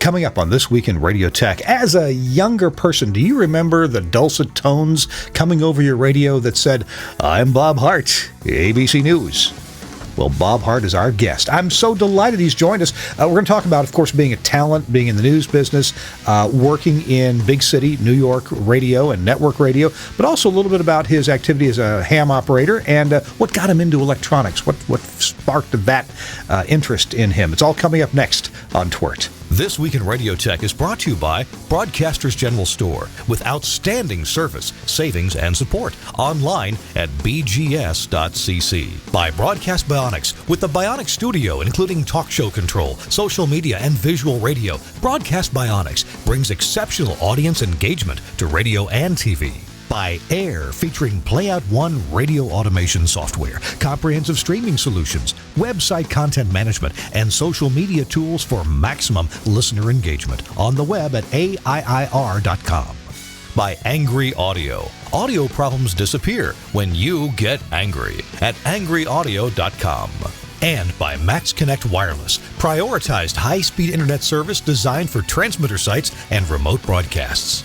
Coming up on This Week in Radio Tech, as a younger person, do you remember the dulcet tones coming over your radio that said, "I'm Bob Hardt, ABC News"? Well, Bob Hardt is our guest. I'm so delighted he's joined us. We're going to talk about, of course, being a talent, being in the news business, working in big city, New York radio and network radio, but also a little bit about his activity as a ham operator and what got him into electronics, what sparked that interest in him. It's all coming up next on TWiRT. This Week in Radio Tech is brought to you by Broadcasters General Store with outstanding service, savings, and support online at bgs.cc. By Broadcast Bionics with the Bionics Studio, including talk show control, social media, and visual radio. Broadcast Bionics brings exceptional audience engagement to radio and TV. By Air, featuring Playout One radio automation software, comprehensive streaming solutions, website content management, and social media tools for maximum listener engagement on the web at AIIR.com. By Angry Audio. Audio problems disappear when you get angry at angryaudio.com. And by Max Connect Wireless, prioritized high-speed internet service designed for transmitter sites and remote broadcasts.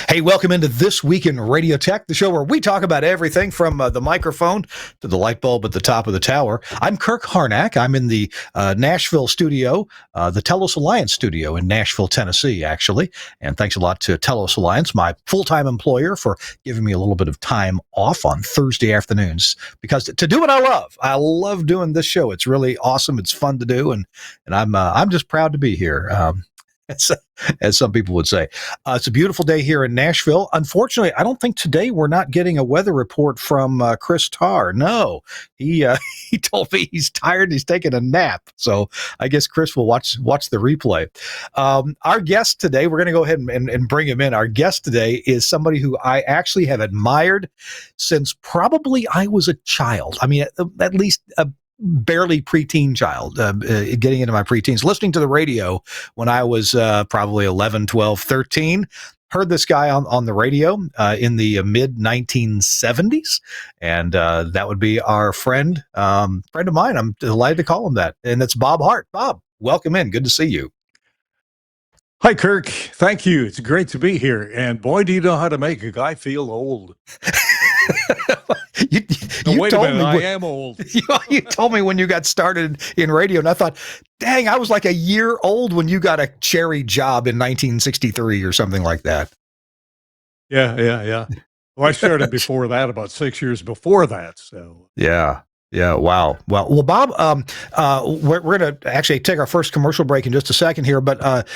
Hey, welcome into This Week in Radio Tech, the show where we talk about everything from the microphone to the light bulb at the top of the tower. I'm Kirk Harnack. I'm in the Nashville studio, the Telos Alliance studio in Nashville, Tennessee, actually. And thanks a lot to Telos Alliance, my full-time employer, for giving me a little bit of time off on Thursday afternoons, because to do what I love. I love doing this show. It's really awesome. It's fun to do, and I'm just proud to be here. As some people would say. It's a beautiful day here in Nashville. Unfortunately, I don't think today we're not getting a weather report from Chris Tarr. No, he told me he's tired. He's taking a nap. So I guess Chris will watch the replay. Our guest today, we're going to go ahead and bring him in. Our guest today is somebody who I actually have admired since probably I was a child. I mean, at least a barely preteen child, getting into my preteens, listening to the radio when I was probably 11, 12, 13. Heard this guy on the radio in the mid 1970s, and that would be our friend of mine. I'm delighted to call him that, and it's Bob Hardt. Bob, welcome in. Good to see you. Hi, Kirk. Thank you. It's great to be here. And boy, do you know how to make a guy feel old. Wait a minute, I am old. You told me when you got started in radio, and I thought, dang, I was like a year old when you got a cherry job in 1963 or something like that. Yeah. Well, I started before that, about 6 years before that. So yeah. Wow. Well, Bob, we're going to actually take our first commercial break in just a second here, but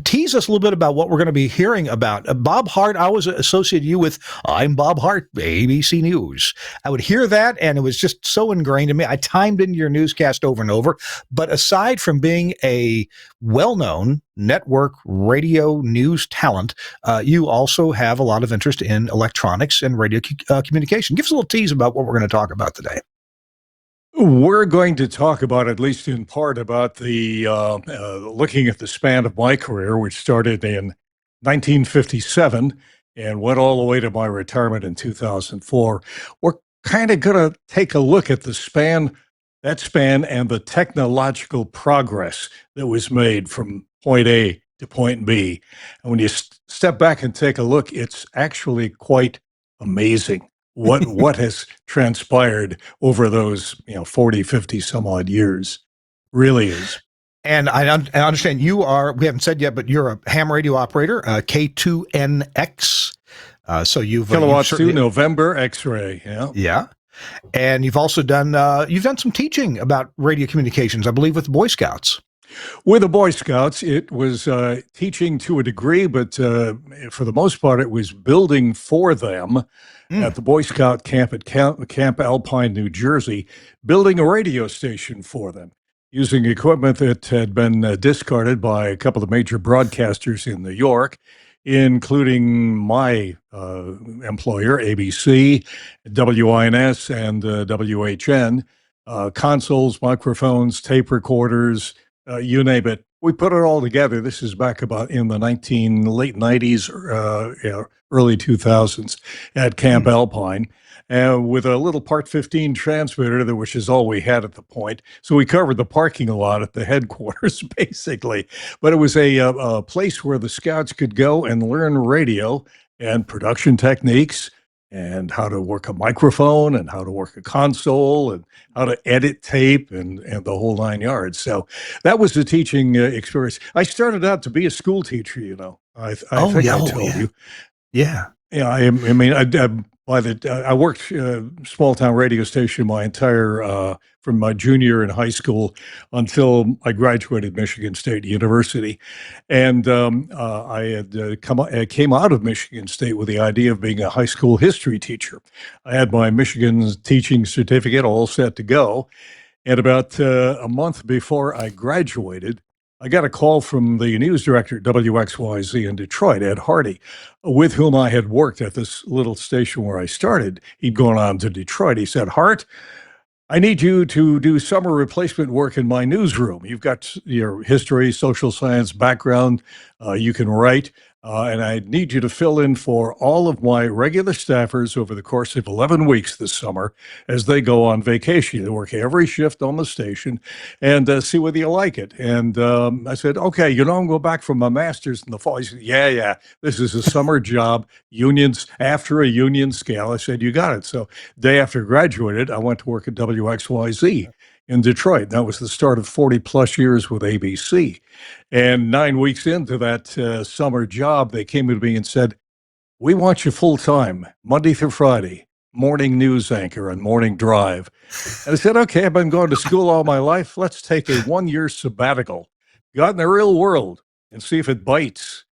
tease us a little bit about what we're going to be hearing about. Bob Hardt, I always associated you with, I'm Bob Hardt, ABC News. I would hear that, and it was just so ingrained in me. I timed into your newscast over and over. But aside from being a well-known network radio news talent, you also have a lot of interest in electronics and radio communication. Give us a little tease about what we're going to talk about today. We're going to talk about, at least in part, about the looking at the span of my career, which started in 1957 and went all the way to my retirement in 2004. We're kind of going to take a look at that span and the technological progress that was made from point A to point B. And when you step back and take a look, it's actually quite amazing what has transpired over those 40, 50 some odd years. Really is. And I understand we haven't said yet, but you're a ham radio operator, K2NX. So you've kilowatts 2 November X-ray. Yeah. And you've also done some teaching about radio communications, I believe, with the Boy Scouts. With the Boy Scouts, it was teaching to a degree, but for the most part, it was building for them at the Boy Scout camp at Camp Alpine, New Jersey, building a radio station for them, using equipment that had been discarded by a couple of major broadcasters in New York, including my employer, ABC, WINS, and WHN, consoles, microphones, tape recorders, you name it. we put it all together. This is back about in the late 90s, early 2000s at Camp Alpine. With a little Part 15 transmitter, which is all we had at the point. So we covered the parking lot at the headquarters, basically. But it was a place where the scouts could go and learn radio and production techniques and how to work a microphone and how to work a console and how to edit tape and the whole 9 yards. So that was the teaching experience. I started out to be a school teacher, I think I told you. Yeah. Yeah, I worked small town radio station my entire from my junior in high school until I graduated Michigan State University, and I came out of Michigan State with the idea of being a high school history teacher. I had my Michigan teaching certificate all set to go, and about a month before I graduated, I got a call from the news director at WXYZ in Detroit, Ed Hardy, with whom I had worked at this little station where I started. He'd gone on to Detroit. He said, "Hart, I need you to do summer replacement work in my newsroom. You've got your history, social science background. You can write. And I need you to fill in for all of my regular staffers over the course of 11 weeks this summer as they go on vacation. They work every shift on the station and see whether you like it." And I said, "Okay, I'm going back from my master's in the fall." He said, yeah, this is a summer job, unions, after a union scale. I said, "You got it." So day after I graduated, I went to work at WXYZ in Detroit. That was the start of 40 plus years with ABC. And 9 weeks into that summer job, they came to me and said, "We want you full time, Monday through Friday, morning news anchor and morning drive." And I said, "Okay, I've been going to school all my life. Let's take a 1-year sabbatical, go out in the real world and see if it bites."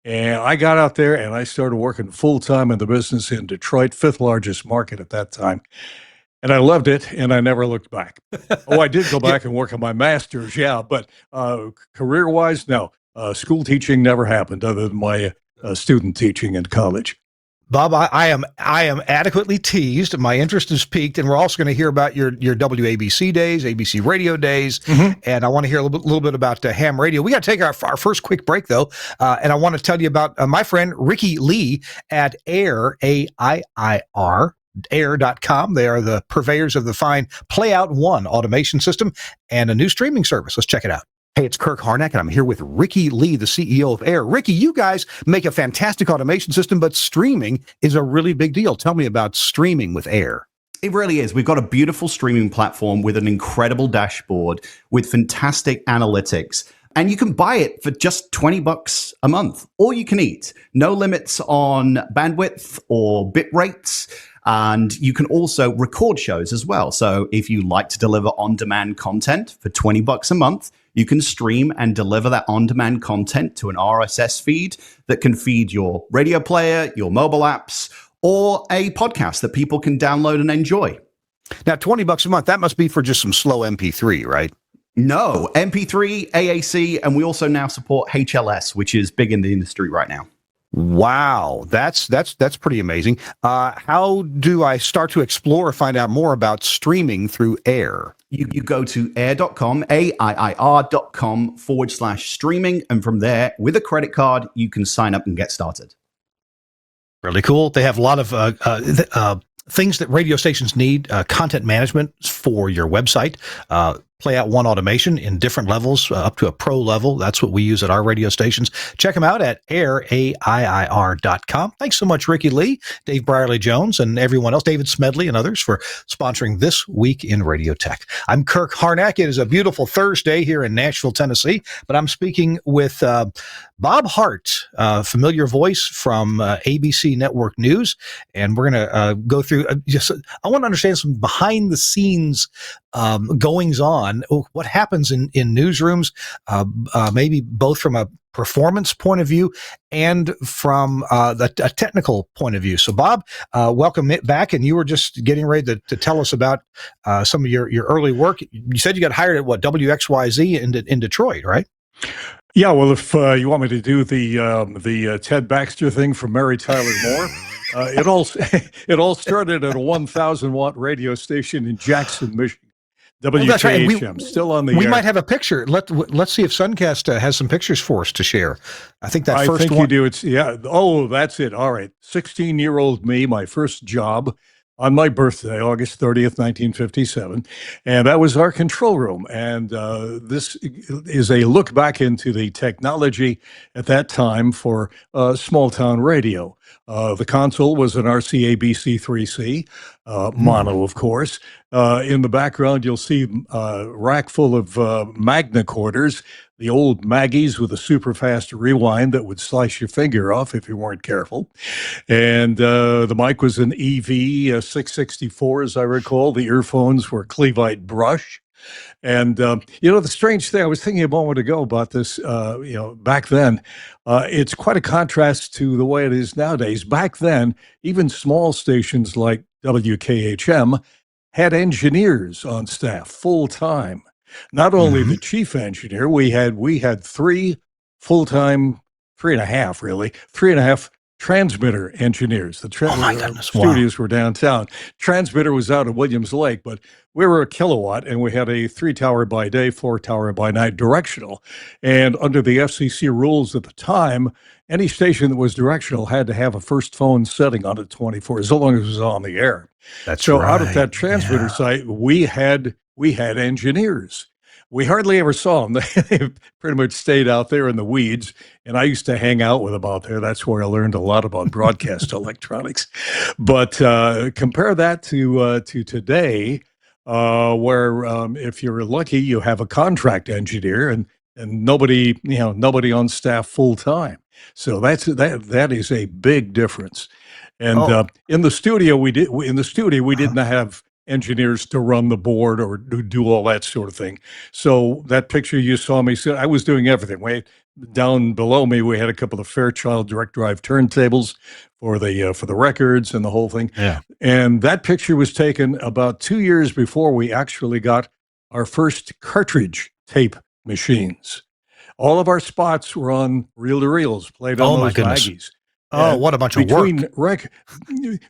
And I got out there and I started working full time in the business in Detroit, fifth largest market at that time. And I loved it, and I never looked back. Oh, I did go back and work on my master's, but career-wise, no. School teaching never happened other than my student teaching in college. Bob, I am adequately teased. My interest is piqued, and we're also going to hear about your WABC days, ABC radio days, and I want to hear a little bit about ham radio. We got to take our first quick break, though, and I want to tell you about my friend Ricky Lee at AIR, AIIR. Air.com. They are the purveyors of the fine Playout One automation system and a new streaming service. Let's check it out. Hey, it's Kirk Harnack, and I'm here with Ricky Lee, the CEO of AIR. Ricky, you guys make a fantastic automation system, but streaming is a really big deal. Tell me about streaming with AIR. It really is. We've got a beautiful streaming platform with an incredible dashboard with fantastic analytics. And you can buy it for just $20 a month. All you can eat. No limits on bandwidth or bit rates. And you can also record shows as well. So if you like to deliver on-demand content for $20 a month, you can stream and deliver that on-demand content to an RSS feed that can feed your radio player, your mobile apps, or a podcast that people can download and enjoy. Now, $20 a month, that must be for just some slow MP3, right? No, MP3, AAC, and we also now support HLS, which is big in the industry right now. Wow, that's pretty amazing. How do I start to explore or find out more about streaming through AIR? You go to air.com, AIIR.com/streaming. And from there, with a credit card, you can sign up and get started. Really cool. They have a lot of things that radio stations need, content management for your website, Playout One automation in different levels, up to a pro level. That's what we use at our radio stations. Check them out at AIIR.com. Thanks so much, Ricky Lee, Dave Brierley-Jones, and everyone else, David Smedley and others, for sponsoring This Week in Radio Tech. I'm Kirk Harnack. It is a beautiful Thursday here in Nashville, Tennessee, but I'm speaking with Bob Hardt, a familiar voice from ABC Network News, and we're going to go through I want to understand some behind-the-scenes goings-on, what happens in newsrooms, maybe both from a performance point of view and from a technical point of view. So, Bob, welcome back, and you were just getting ready to tell us about some of your early work. You said you got hired at WXYZ in Detroit, right? Yeah, well, if you want me to do the Ted Baxter thing from Mary Tyler Moore, it all started at a 1,000-watt radio station in Jackson, Michigan. Oh, that's right. And WKHM, still on the we air. might have a picture. Let's see if Suncast has some pictures for us to share. I think that I first think one. you do. It's yeah. Oh, that's it. All right. 16-year-old me, my first job on my birthday, August 30th, 1957. And that was our control room. And this is a look back into the technology at that time for small town radio. The console was an RCA-BC 3C, mono, of course. In the background, you'll see a rack full of Magnacorders, the old Maggies with a super fast rewind that would slice your finger off if you weren't careful. And the mic was an EV 664, as I recall. The earphones were Cleveite brush. And, the strange thing, I was thinking a moment ago about this, back then, it's quite a contrast to the way it is nowadays. Back then, even small stations like WKHM had engineers on staff full time. Not only the chief engineer, we had three full-time, three and a half transmitter engineers. The Oh my goodness! studios were downtown. Transmitter was out at Williams Lake, but we were a kilowatt, and we had a 3-tower by day, 4-tower by night directional. And under the FCC rules at the time, any station that was directional had to have a first phone setting on it 24, as long as it was on the air. That's So right. out at that transmitter site, we had engineers. We hardly ever saw them. They pretty much stayed out there in the weeds, and I used to hang out with them out there. That's where I learned a lot about broadcast electronics. But compare that to today, where if you're lucky, you have a contract engineer and nobody on staff full time. So that is a big difference. And in the studio, we didn't have engineers to run the board or do all that sort of thing. So that picture you saw me, I was doing everything. Down below me, we had a couple of Fairchild direct drive turntables for the records and the whole thing. Yeah. And that picture was taken about 2 years before we actually got our first cartridge tape machines. All of our spots were on reel-to-reels, played on those Maggies. Oh, what a bunch of work.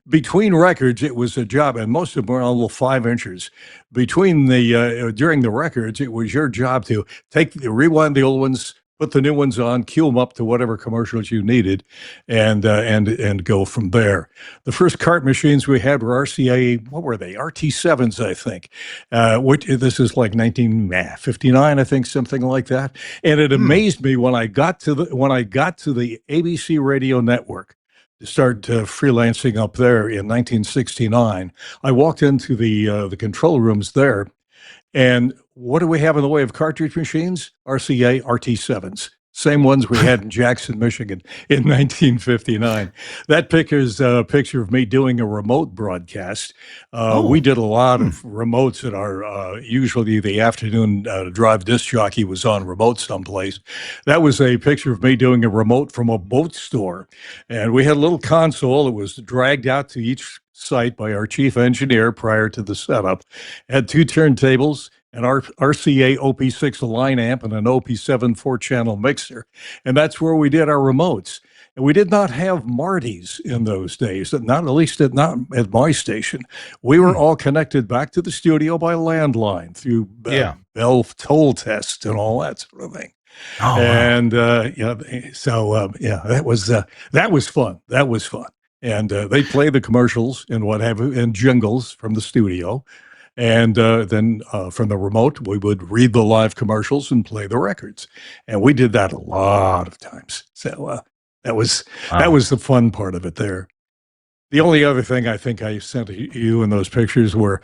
Between records, it was a job, and most of them were on little 5-inchers. Between during the records, it was your job to rewind the old ones, put the new ones on, cue them up to whatever commercials you needed, and go from there. The first cart machines we had were RCA, what were they? RT7s, I think. This is like 1959, I think, something like that. And it amazed me when I got to the ABC radio network to start freelancing up there in 1969. I walked into the control rooms there. And what do we have in the way of cartridge machines? RCA RT7s. Same ones we had in Jackson, Michigan in 1959. That picture is a picture of me doing a remote broadcast. We did a lot of remotes at our, usually the afternoon drive disc jockey was on remote someplace. That was a picture of me doing a remote from a boat store. And we had a little console that was dragged out to each site by our chief engineer prior to the setup. Had 2 turntables, an RCA OP6 line amp, and an OP7 4-channel mixer. And that's where we did our remotes. And we did not have Martys in those days, not at my station. We were all connected back to the studio by landline through Bell toll test and all that sort of thing. Oh, and that was fun. That was fun. And they play the commercials and what have you, and jingles from the studio. And then from the remote, we would read the live commercials and play the records. And we did that a lot of times. So that was the fun part of it there. The only other thing I think I sent you in those pictures were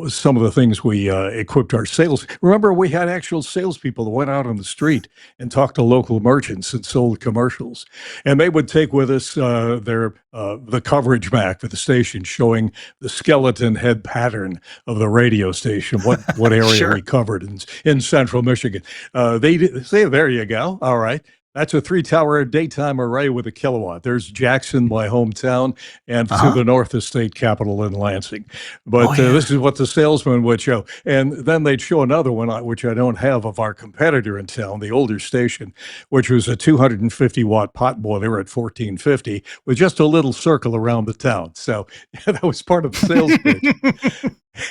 some of the things we equipped our sales. Remember, we had actual salespeople that went out on the street and talked to local merchants and sold commercials. And they would take with us the coverage map for the station showing the skeleton head pattern of the radio station, what area we covered in central Michigan. They say, there you go. All right. That's a 3-tower daytime array with a kilowatt. There's Jackson, my hometown, and to the north, the state capital in Lansing. But this is what the salesman would show. And then they'd show another one, which I don't have, of our competitor in town, the older station, which was a 250-watt pot boiler at 1450 with just a little circle around the town. So that was part of the sales pitch.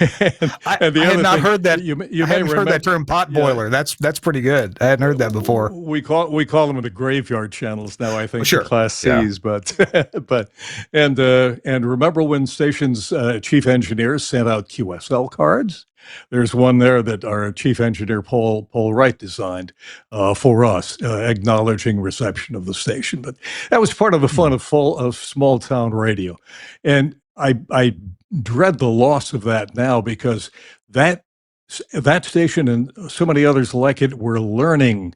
And the I had other not thing, heard that. you I may hadn't heard remember, that term, pot boiler. That's pretty good. I hadn't heard that before. we call them the graveyard channels now. I think the Sure. Class Yeah. Cs, but and remember when stations chief engineers sent out QSL cards? There's one there that our chief engineer Paul Wright designed for us, acknowledging reception of the station. But that was part of the fun of small town radio, and I dread the loss of that now because that station and so many others like it were learning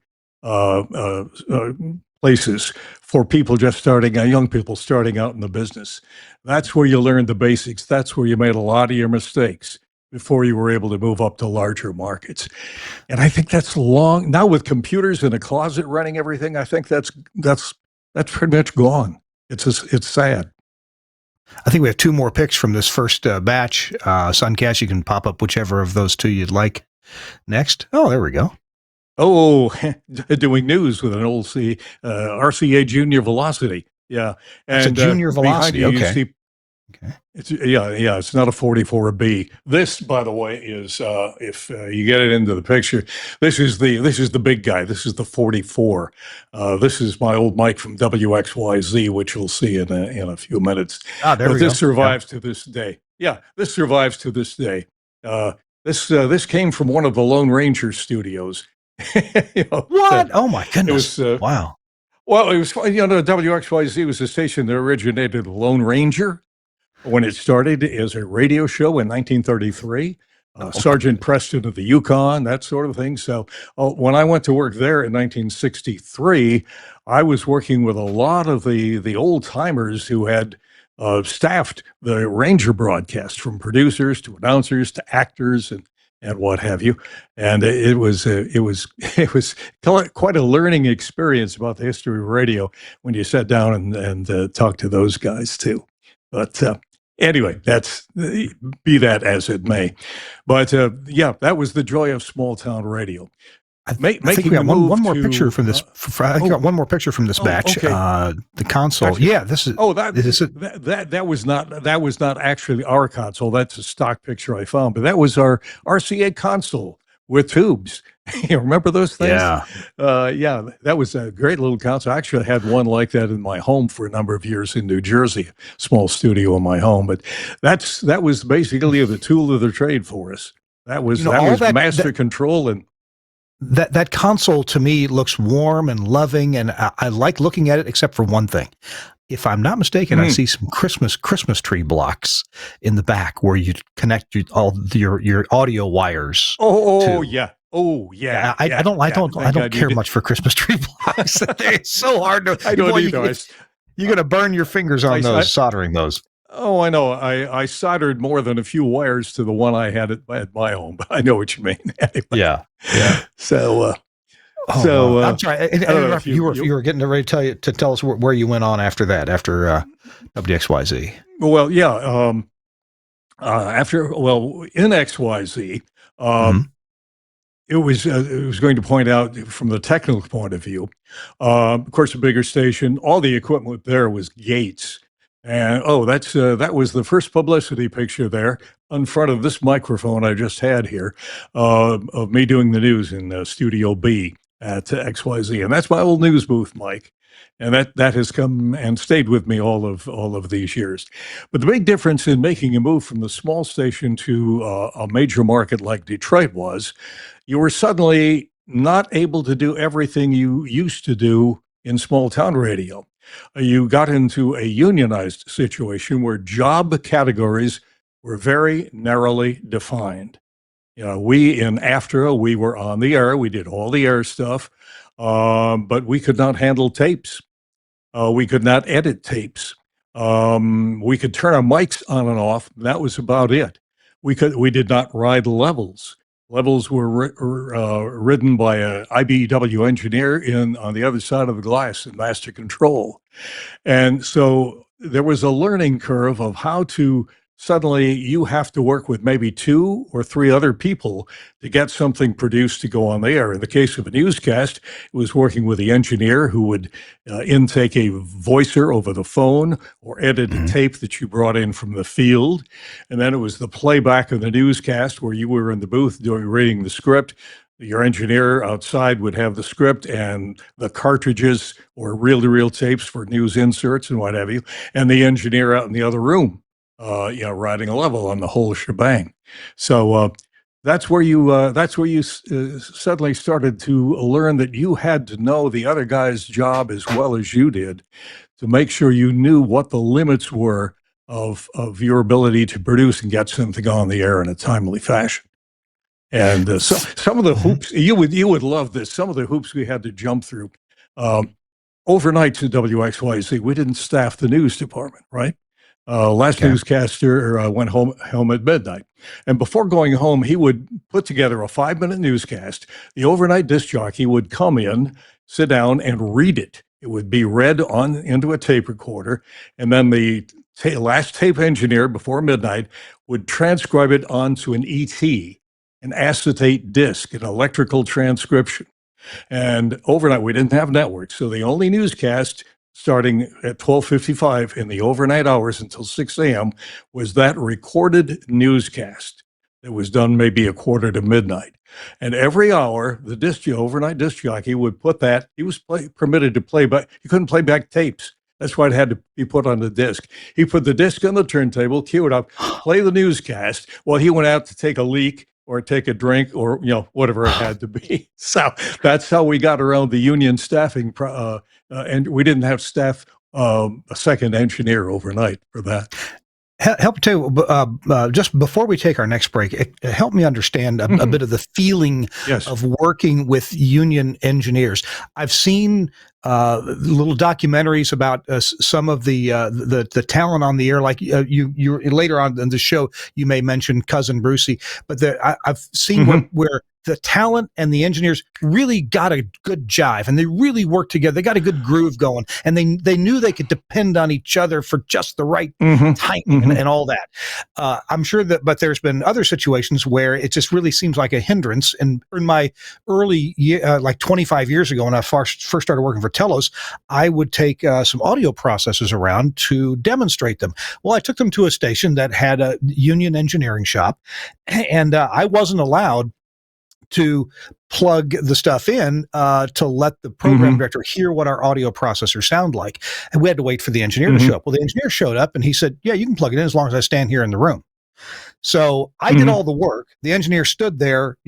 places for people just starting out, young people starting out in the business. That's where you learned the basics. That's where you made a lot of your mistakes before you were able to move up to larger markets. And I think that's long now with computers in a closet running everything. I think that's pretty much gone. It's sad. I think we have two more picks from this first batch. Suncast, you can pop up whichever of those two you'd like next. Oh, there we go. Oh, doing news with an old RCA Junior Velocity. Yeah. It's a Junior Velocity. Behind you, Okay. you see, it's not a 44B. This, by the way, is if you get it into the picture, this is the big guy. This is the 44. This is my old mic from WXYZ, which you'll see in a few minutes. There we go. This survives to this day. Yeah, this survives to this day. This came from one of the Lone Ranger studios. What? Oh my goodness! It was, wow. Well, it was WXYZ was the station that originated Lone Ranger when it started as a radio show in 1933. Sergeant Preston of the Yukon, that sort of thing. So when I went to work there in 1963, I was working with a lot of the old timers who had staffed the Ranger broadcast, from producers to announcers to actors and what have you. And it was quite a learning experience about the history of radio when you sat down and talked to those guys too. But anyway, be that as it may. But that was the joy of small town radio. I think we got one more picture from this. I got one more picture from this batch. Okay. The console. Actually, this is. That was not actually our console. That's a stock picture I found, but that was our RCA console with tubes. You remember those things? Yeah. That was a great little console. I actually had one like that in my home for a number of years in New Jersey, small studio in my home. But that was basically the tool of the trade for us. That was master control and. That console to me looks warm and loving, and I like looking at it, except for one thing. If I'm not mistaken, I see some Christmas tree blocks in the back where you connect all your audio wires. Oh yeah. I don't care much for Christmas tree blocks. It's so hard to. I don't either. You're going to burn your fingers on soldering those. Oh, I know. I soldered more than a few wires to the one I had at my home, but I know what you mean. Anyway. Yeah. So, I'm sorry. You were getting ready to tell us where you went on after that, after WXYZ. Well, yeah. In XYZ, it was going to point out from the technical point of view. Of course, a bigger station. All the equipment there was Gates. And that was the first publicity picture there in front of this microphone I just had here of me doing the news in Studio B at XYZ, and that's my old news booth, Mike, and that has come and stayed with me all of these years. But the big difference in making a move from the small station to a major market like Detroit was, you were suddenly not able to do everything you used to do in small town radio. You got into a unionized situation where job categories were very narrowly defined. We in AFTRA, we were on the air. We did all the air stuff, but we could not handle tapes. We could not edit tapes. We could turn our mics on and off. That was about it. We did not ride levels. Levels were ridden by an IBEW engineer on the other side of the glass in master control. And so there was a learning curve of how to suddenly you have to work with maybe 2 or 3 other people to get something produced to go on the air. In the case of a newscast, it was working with the engineer who would intake a voicer over the phone or edit a tape that you brought in from the field. And then it was the playback of the newscast where you were in the booth reading the script. Your engineer outside would have the script and the cartridges or reel-to-reel tapes for news inserts and what have you, and the engineer out in the other room, riding a level on the whole shebang. So that's where you suddenly started to learn that you had to know the other guy's job as well as you did to make sure you knew what the limits were of your ability to produce and get something on the air in a timely fashion. And so some of the hoops you would love this. Some of the hoops we had to jump through. Overnights at WXYZ, we didn't staff the news department, right? Last newscaster went home at midnight, and before going home, he would put together a 5-minute newscast. The overnight disc jockey would come in, sit down, and read it. It would be read on into a tape recorder, and then the last tape engineer before midnight would transcribe it onto an ET. An acetate disc, an electrical transcription. And overnight, we didn't have networks. So the only newscast starting at 12:55 in the overnight hours until 6 a.m. was that recorded newscast that was done maybe a quarter to midnight. And every hour, the overnight disc jockey would put that, he was permitted to play back, he couldn't play back tapes. That's why it had to be put on the disc. He put the disc on the turntable, cue it up, play the newscast while he went out to take a leak or take a drink, or whatever it had to be. So that's how we got around the union staffing, and we didn't have staff a second engineer overnight for that. Help too. Just before we take our next break, help me understand a bit of the feeling of working with union engineers. I've seen little documentaries about some of the talent on the air. Like you later on in the show, you may mention Cousin Brucey, but I've seen where the talent and the engineers really got a good jive, and they really worked together. They got a good groove going, and they knew they could depend on each other for just the right timing and all that. I'm sure that, but there's been other situations where it just really seems like a hindrance. And in my early year, like 25 years ago, when I first started working for Telos, I would take some audio processors around to demonstrate them. Well, I took them to a station that had a union engineering shop, and I wasn't allowed to plug the stuff in to let the program director hear what our audio processors sound like. And we had to wait for the engineer to show up. Well, the engineer showed up and he said, yeah, you can plug it in as long as I stand here in the room. So I did all the work. The engineer stood there,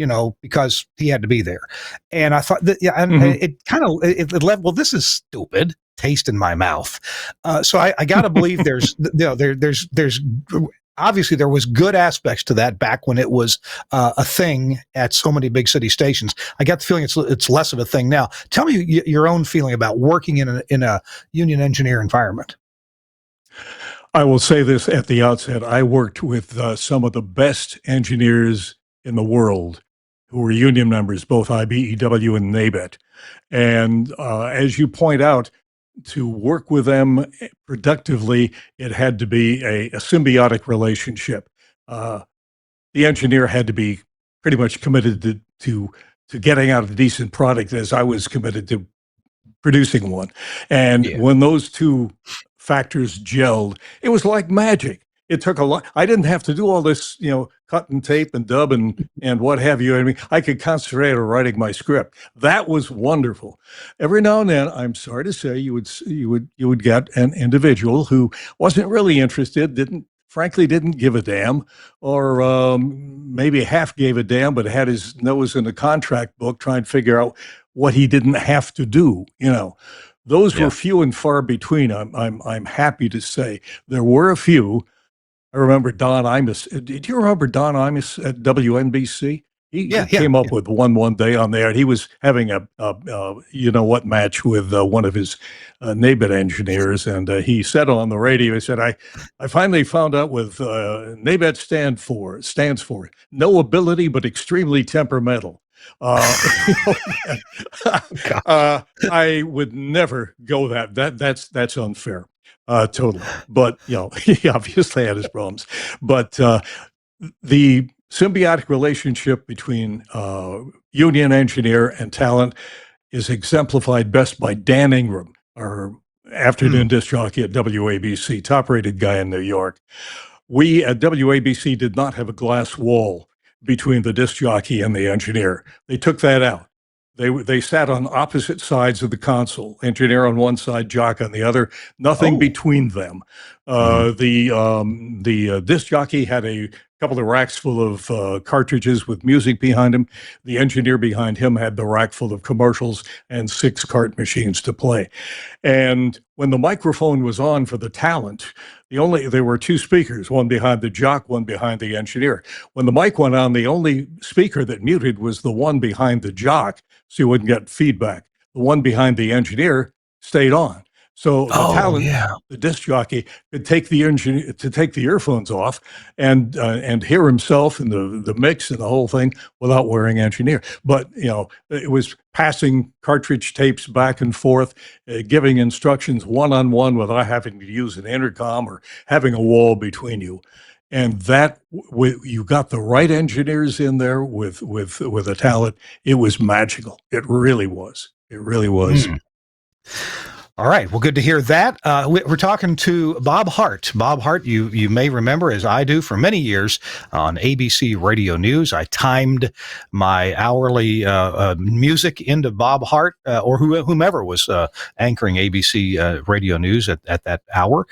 because he had to be there. And I thought that, it kind of, it left, well, this is stupid taste in my mouth. So I got to believe there's obviously there was good aspects to that back when it was a thing at so many big city stations. I got the feeling it's less of a thing now. Tell me your own feeling about working in a union engineer environment. I will say this at the outset. I worked with some of the best engineers in the world who were union members, both IBEW and NABET. And as you point out, to work with them productively, it had to be a symbiotic relationship. The engineer had to be pretty much committed to getting out a decent product, as I was committed to producing one. And when those two factors gelled, it was like magic. It took a lot. I didn't have to do all this, cut and tape and dub and what have you. I mean, I could concentrate on writing my script. That was wonderful. Every now and then, I'm sorry to say, you would get an individual who wasn't really interested, frankly didn't give a damn, or maybe half gave a damn, but had his nose in the contract book trying to figure out what he didn't have to do. Those were few and far between. I'm happy to say there were a few. I remember Don Imus. Did you remember Don Imus at WNBC? He came up with one day on there, and he was having a match with one of his NABET engineers, and he said on the radio, he said, I finally found out what NABET stands for no ability but extremely temperamental. I would never go that's unfair. Totally. But, he obviously had his problems. But the symbiotic relationship between union engineer and talent is exemplified best by Dan Ingram, our afternoon disc jockey at WABC, top-rated guy in New York. We at WABC did not have a glass wall between the disc jockey and the engineer. They took that out. They sat on opposite sides of the console, engineer on one side, jock on the other, nothing between them. The disc jockey had a couple of racks full of cartridges with music behind him. The engineer behind him had the rack full of commercials and 6 cart machines to play. And when the microphone was on for the talent, there were 2 speakers, one behind the jock, one behind the engineer. When the mic went on, the only speaker that muted was the one behind the jock, so you wouldn't get feedback. The one behind the engineer stayed on. So the talent, the disc jockey, could take the earphones off and hear himself in the mix and the whole thing without wearing engineer. But it was passing cartridge tapes back and forth, giving instructions one-on-one without having to use an intercom or having a wall between you. And that you got the right engineers in there with a talent. It was magical. It really was. It really was. All right. Well, good to hear that. We're talking to Bob Hardt. Bob Hardt, you may remember, as I do, for many years on ABC Radio News. I timed my hourly music into Bob Hardt or whomever was anchoring ABC Radio News at that hour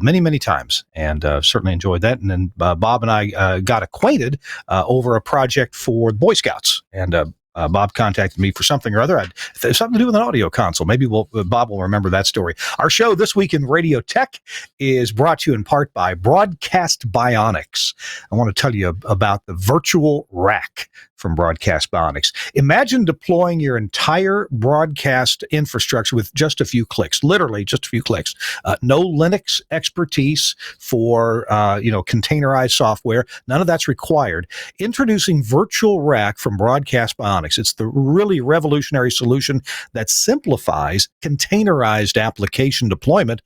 many, many times, and certainly enjoyed that. And then Bob and I got acquainted over a project for the Boy Scouts. And Bob contacted me for something or other. Something to do with an audio console. Maybe Bob will remember that story. Our show this week in Radio Tech is brought to you in part by Broadcast Bionics. I want to tell you about the virtual rack from Broadcast Bionics. Imagine deploying your entire broadcast infrastructure with just a few clicks, literally just a few clicks. No Linux expertise for, containerized software. None of that's required. Introducing Virtual Rack from Broadcast Bionics. It's the really revolutionary solution that simplifies containerized application deployment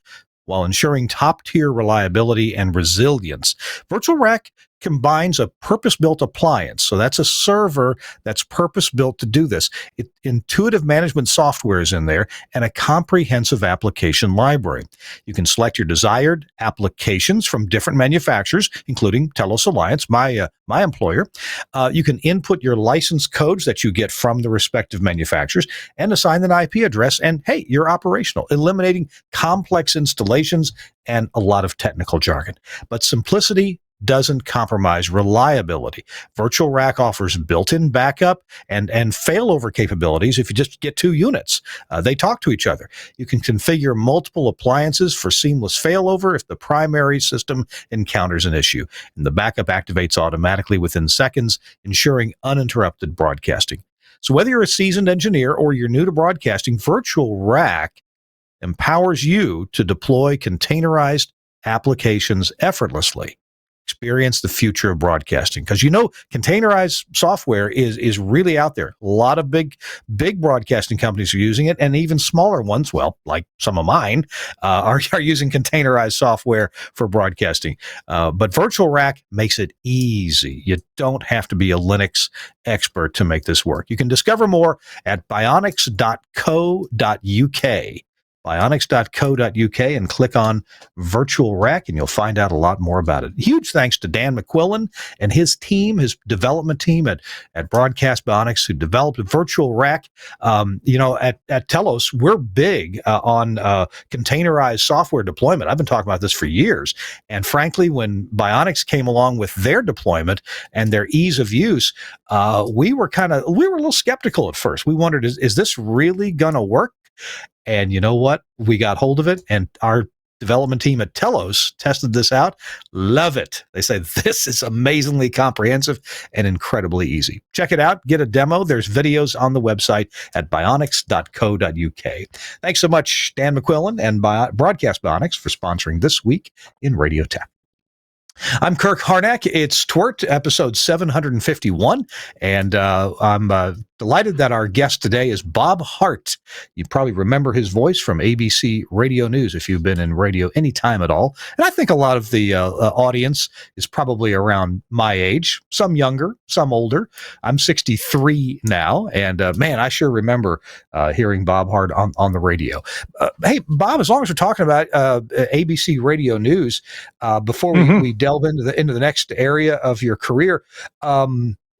while ensuring top-tier reliability and resilience. Virtual Rack combines a purpose-built appliance. So that's a server that's purpose-built to do this. Intuitive management software is in there and a comprehensive application library. You can select your desired applications from different manufacturers, including Telos Alliance, my employer. You can input your license codes that you get from the respective manufacturers and assign an IP address, and hey, you're operational, eliminating complex installations and a lot of technical jargon. But simplicity doesn't compromise reliability. Virtual Rack offers built-in backup and failover capabilities if you just get 2 units. They talk to each other. You can configure multiple appliances for seamless failover if the primary system encounters an issue. And the backup activates automatically within seconds, ensuring uninterrupted broadcasting. So whether you're a seasoned engineer or you're new to broadcasting, Virtual Rack empowers you to deploy containerized applications effortlessly. Experience the future of broadcasting, because containerized software is really out there. A lot of big broadcasting companies are using it, and even smaller ones, well, like some of mine, are using containerized software for broadcasting. But Virtual Rack makes it easy. You don't have to be a Linux expert to make this work. You can discover more at bionics.co.uk. bionics.co.uk and click on Virtual Rack, and you'll find out a lot more about it. Huge thanks to Dan McQuillan and his team, his development team at Broadcast Bionics, who developed Virtual Rack. At Telos, we're big on containerized software deployment. I've been talking about this for years. And frankly, when Bionics came along with their deployment and their ease of use, we were a little skeptical at first. We wondered, is this really going to work? And you know what? We got hold of it, and our development team at Telos tested this out. Love it. They say this is amazingly comprehensive and incredibly easy. Check it out. Get a demo. There's videos on the website at bionics.co.uk. Thanks so much, Dan McQuillan and Broadcast Bionics, for sponsoring This Week in Radio Tech. I'm Kirk Harnack. It's TWiRT, episode 751, and I'm Delighted that our guest today is Bob Hardt. You probably remember his voice from ABC Radio News if you've been in radio any time at all. And I think a lot of the audience is probably around my age, some younger, some older. I'm 63 now, and man, I sure remember hearing Bob Hardt on the radio. Hey, Bob, as long as we're talking about ABC Radio News, before we delve into the next area of your career,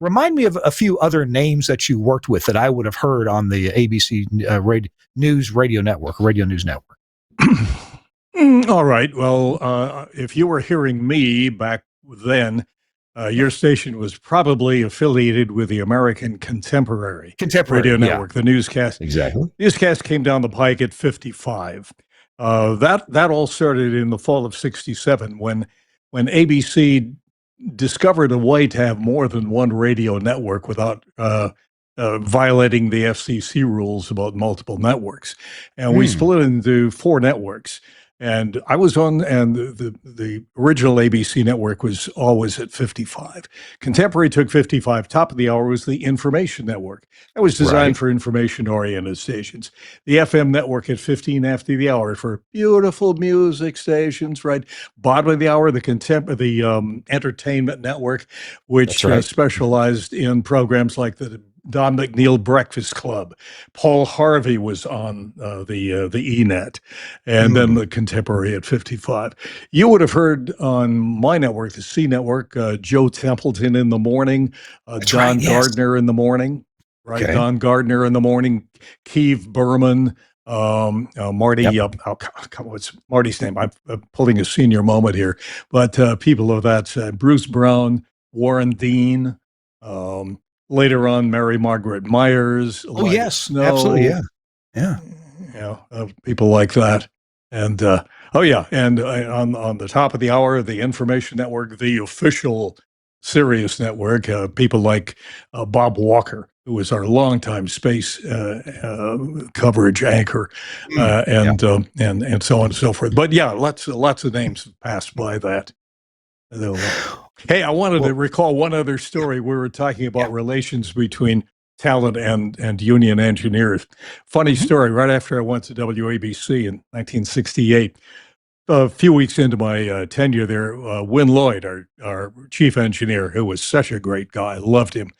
remind me of a few other names that you worked with that I would have heard on the ABC Radio News Network. All right. Well, if you were hearing me back then, your station was probably affiliated with the American Contemporary Radio Network, the newscast. Exactly. Newscast came down the pike at 55. That all started in the fall of 67 when ABC discovered a way to have more than one radio network without violating the FCC rules about multiple networks. And we split it into 4 networks. And I was on, and the original ABC network was always at 55. Contemporary took 55. Top of the hour was the information network. That was designed for information-oriented stations. The FM network at 15 after the hour for beautiful music stations, right? Bottom of the hour, the entertainment network, which specialized in programs like the Don McNeil Breakfast Club. Paul Harvey was on the E-Net, and then the Contemporary at 55. You would have heard on my network, the C Network, Joe Templeton in the morning, Don Gardner in the morning, right? Okay. Don Gardner in the morning, Keith Berman, Marty, what's Marty's name? I'm pulling a senior moment here, but people of that, Bruce Brown, Warren Dean, later on, Mary Margaret Myers. Oh, yes, Snow, absolutely, yeah. People like that. And, and on the top of the hour, the information network, the official Sirius network, people like Bob Walker, who was our longtime space coverage anchor, and so on and so forth. But yeah, lots of names passed by that. Hey, I wanted to recall one other story. We were talking about relations between talent and union engineers. Funny story. Right after I went to WABC in 1968, a few weeks into my tenure there, Win Lloyd, our chief engineer, who was such a great guy, loved him.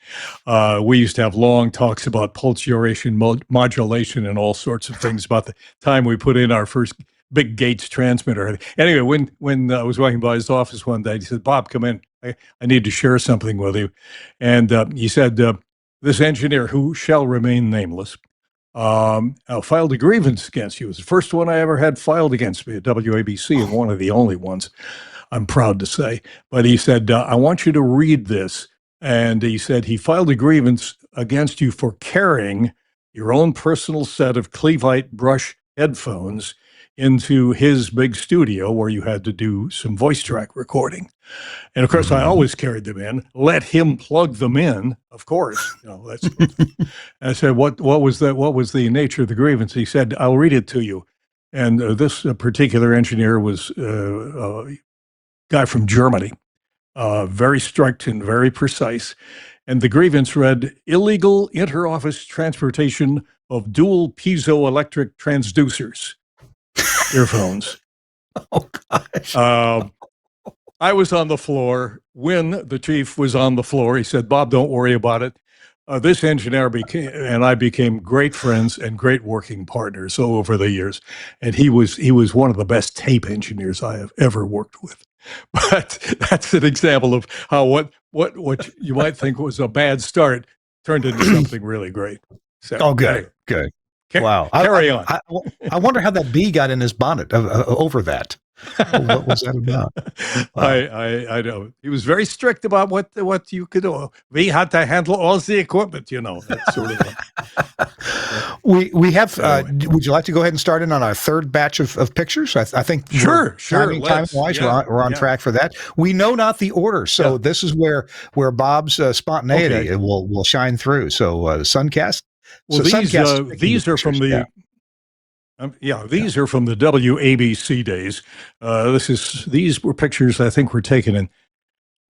We used to have long talks about pulse duration modulation and all sorts of things about the time we put in our first big Gates transmitter. Anyway, when I was walking by his office one day, he said, "Bob, come in. I need to share something with you." And he said, this engineer, who shall remain nameless, filed a grievance against you. It was the first one I ever had filed against me at WABC, and one of the only ones, I'm proud to say. But he said, I want you to read this. And he said he filed a grievance against you for carrying your own personal set of Clevite brush headphones into his big studio where you had to do some voice track recording. And of course, I always carried them in, let him plug them in, of course. That's. And I said, what was that? What was the nature of the grievance? He said, I'll read it to you. And this particular engineer was a guy from Germany, very strict and very precise. And the grievance read, illegal inter-office transportation of dual piezoelectric transducers. Earphones. Oh, gosh. I was on the floor. Win, the chief, was on the floor. He said, Bob, don't worry about it. This engineer and I became great friends and great working partners over the years. And he was one of the best tape engineers I have ever worked with. But that's an example of how what you might think was a bad start turned into something really great. So, good. Wow. Carry on. I wonder how that bee got in his bonnet over that. What was that about? Wow. I know. He was very strict about what you could do. We had to handle all the equipment, that sort of thing. We have, would you like to go ahead and start in on our third batch of pictures? I think sure. Time-wise, we're on track for that. We know not the order, so this is where Bob's spontaneity will shine through. So Suncast. Well, these are from the these are from the WABC days. These were pictures I think were taken in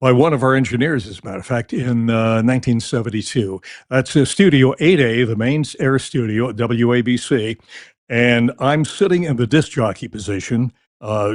by one of our engineers, as a matter of fact, in 1972. That's Studio 8A, the main air studio at WABC. And I'm sitting in the disc jockey position.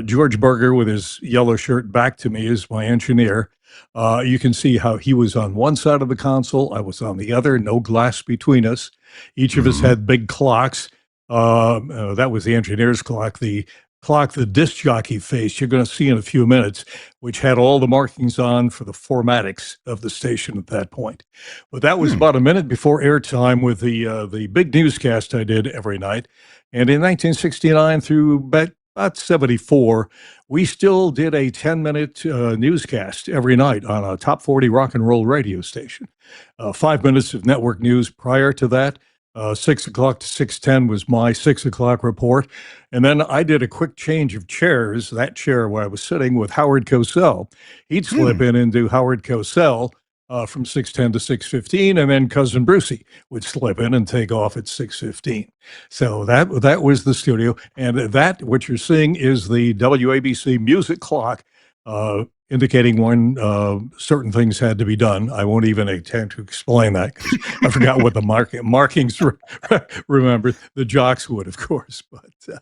George Berger, with his yellow shirt back to me, is my engineer. You can see how he was on one side of the console. I was on the other, no glass between us. Each of us had big clocks. That was the engineer's clock. The clock the disc jockey face you're going to see in a few minutes, which had all the markings on for the formatics of the station at that point. But that was about a minute before airtime with the big newscast I did every night. And in 1969 through about 74, we still did a 10-minute newscast every night on a top 40 rock and roll radio station. 5 minutes of network news prior to that. 6 o'clock to 6:10 was my 6 o'clock report. And then I did a quick change of chairs, that chair where I was sitting with Howard Cosell. He'd slip in and do Howard Cosell from 6:10 to 6:15, and then Cousin Brucey would slip in and take off at 6:15. So that was the studio. And that, what you're seeing, is the WABC music clock, indicating when certain things had to be done. I won't even attempt to explain that because I forgot what the markings were. Remember, the jocks would, of course. But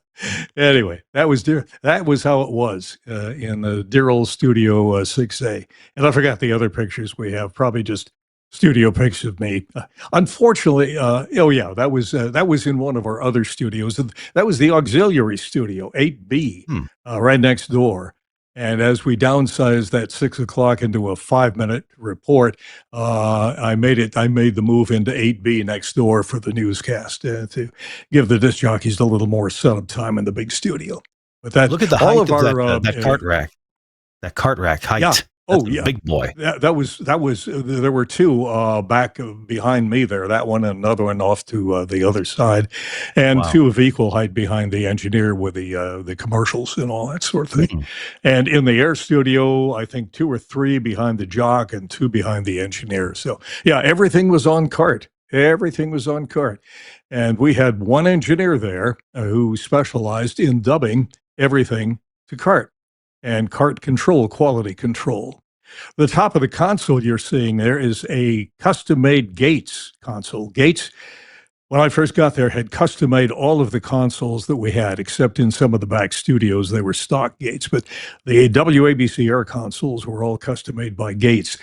anyway, that was how it was in the dear old Studio 6A. And I forgot the other pictures we have, probably just studio pictures of me. Unfortunately, that was in one of our other studios. That was the auxiliary studio, 8B, right next door. And as we downsized that 6 o'clock into a 5-minute report, I made the move into 8B next door for the newscast to give the disc jockeys a little more setup time in the big studio. But that, look at the height of that cart rack. That cart rack height. Yeah. That's a big boy. That was. There were two back behind me there. That one and another one off to the other side, and two of equal height behind the engineer with the commercials and all that sort of thing. And in the air studio, I think 2 or 3 behind the jock and 2 behind the engineer. So yeah, everything was on cart. Everything was on cart, and we had one engineer there who specialized in dubbing everything to cart. And cart control, quality control. The top of the console you're seeing there is a custom-made Gates console. Gates, when I first got there, had custom-made all of the consoles that we had, except in some of the back studios, they were stock Gates. But the WABC Air consoles were all custom-made by Gates.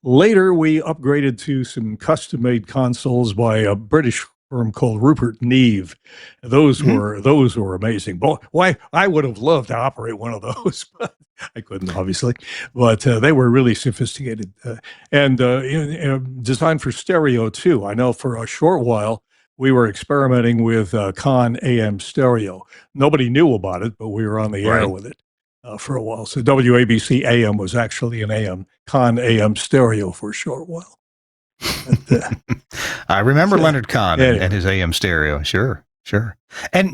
Later, we upgraded to some custom-made consoles by a British firm called Rupert Neve. Those were amazing. Boy, I would have loved to operate one of those, but I couldn't, obviously. But they were really sophisticated and designed for stereo too. I know for a short while we were experimenting with Con AM stereo. Nobody knew about it, but we were on the air with it for a while. So WABC AM was actually an AM, Con AM stereo for a short while. I remember Leonard Kahn and his AM stereo. Sure. And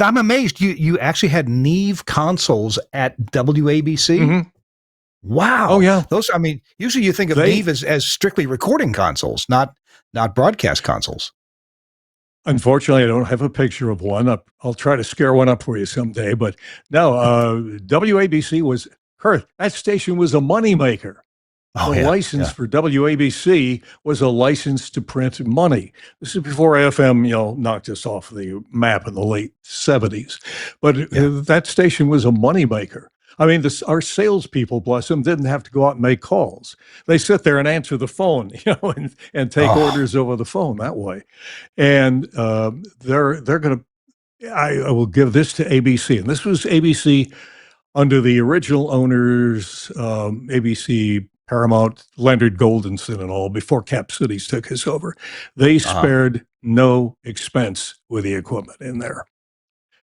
I'm amazed you actually had Neve consoles at WABC. Mm-hmm. Wow. Oh yeah. Those. I mean, usually you think of Neve as strictly recording consoles, not broadcast consoles. Unfortunately, I don't have a picture of one. I'll try to scare one up for you someday. But no, WABC was that station was a moneymaker. The license for WABC was a license to print money. This is before FM, knocked us off the map in the late 70s. But that station was a moneymaker. I mean, our salespeople, bless them, didn't have to go out and make calls. They sit there and answer the phone, and take orders over the phone that way. And they're going to. I will give this to ABC, and this was ABC under the original owners, ABC. Paramount, Leonard Goldenson and all, before Cap Cities took us over. They spared no expense with the equipment in there.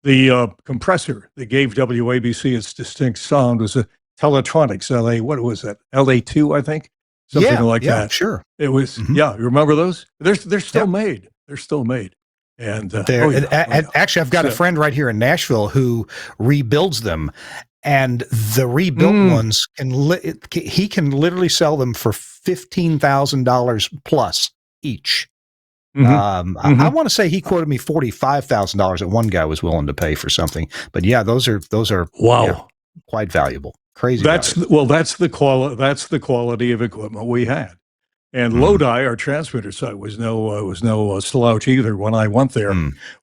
The compressor that gave WABC its distinct sound was a Teletronics LA, what was that? LA2, I think? Something like that. Sure. It was, you remember those? They're still made. They're still made. And actually, I've got a friend right here in Nashville who rebuilds them. And the rebuilt ones he can literally sell them for $15,000 plus each. I want to say he quoted me $45,000 that one guy was willing to pay for something. But yeah, those are quite valuable. crazy That's about it. well, that's the quality of equipment we had. And Lodi, our transmitter site, was no slouch either. When I went there,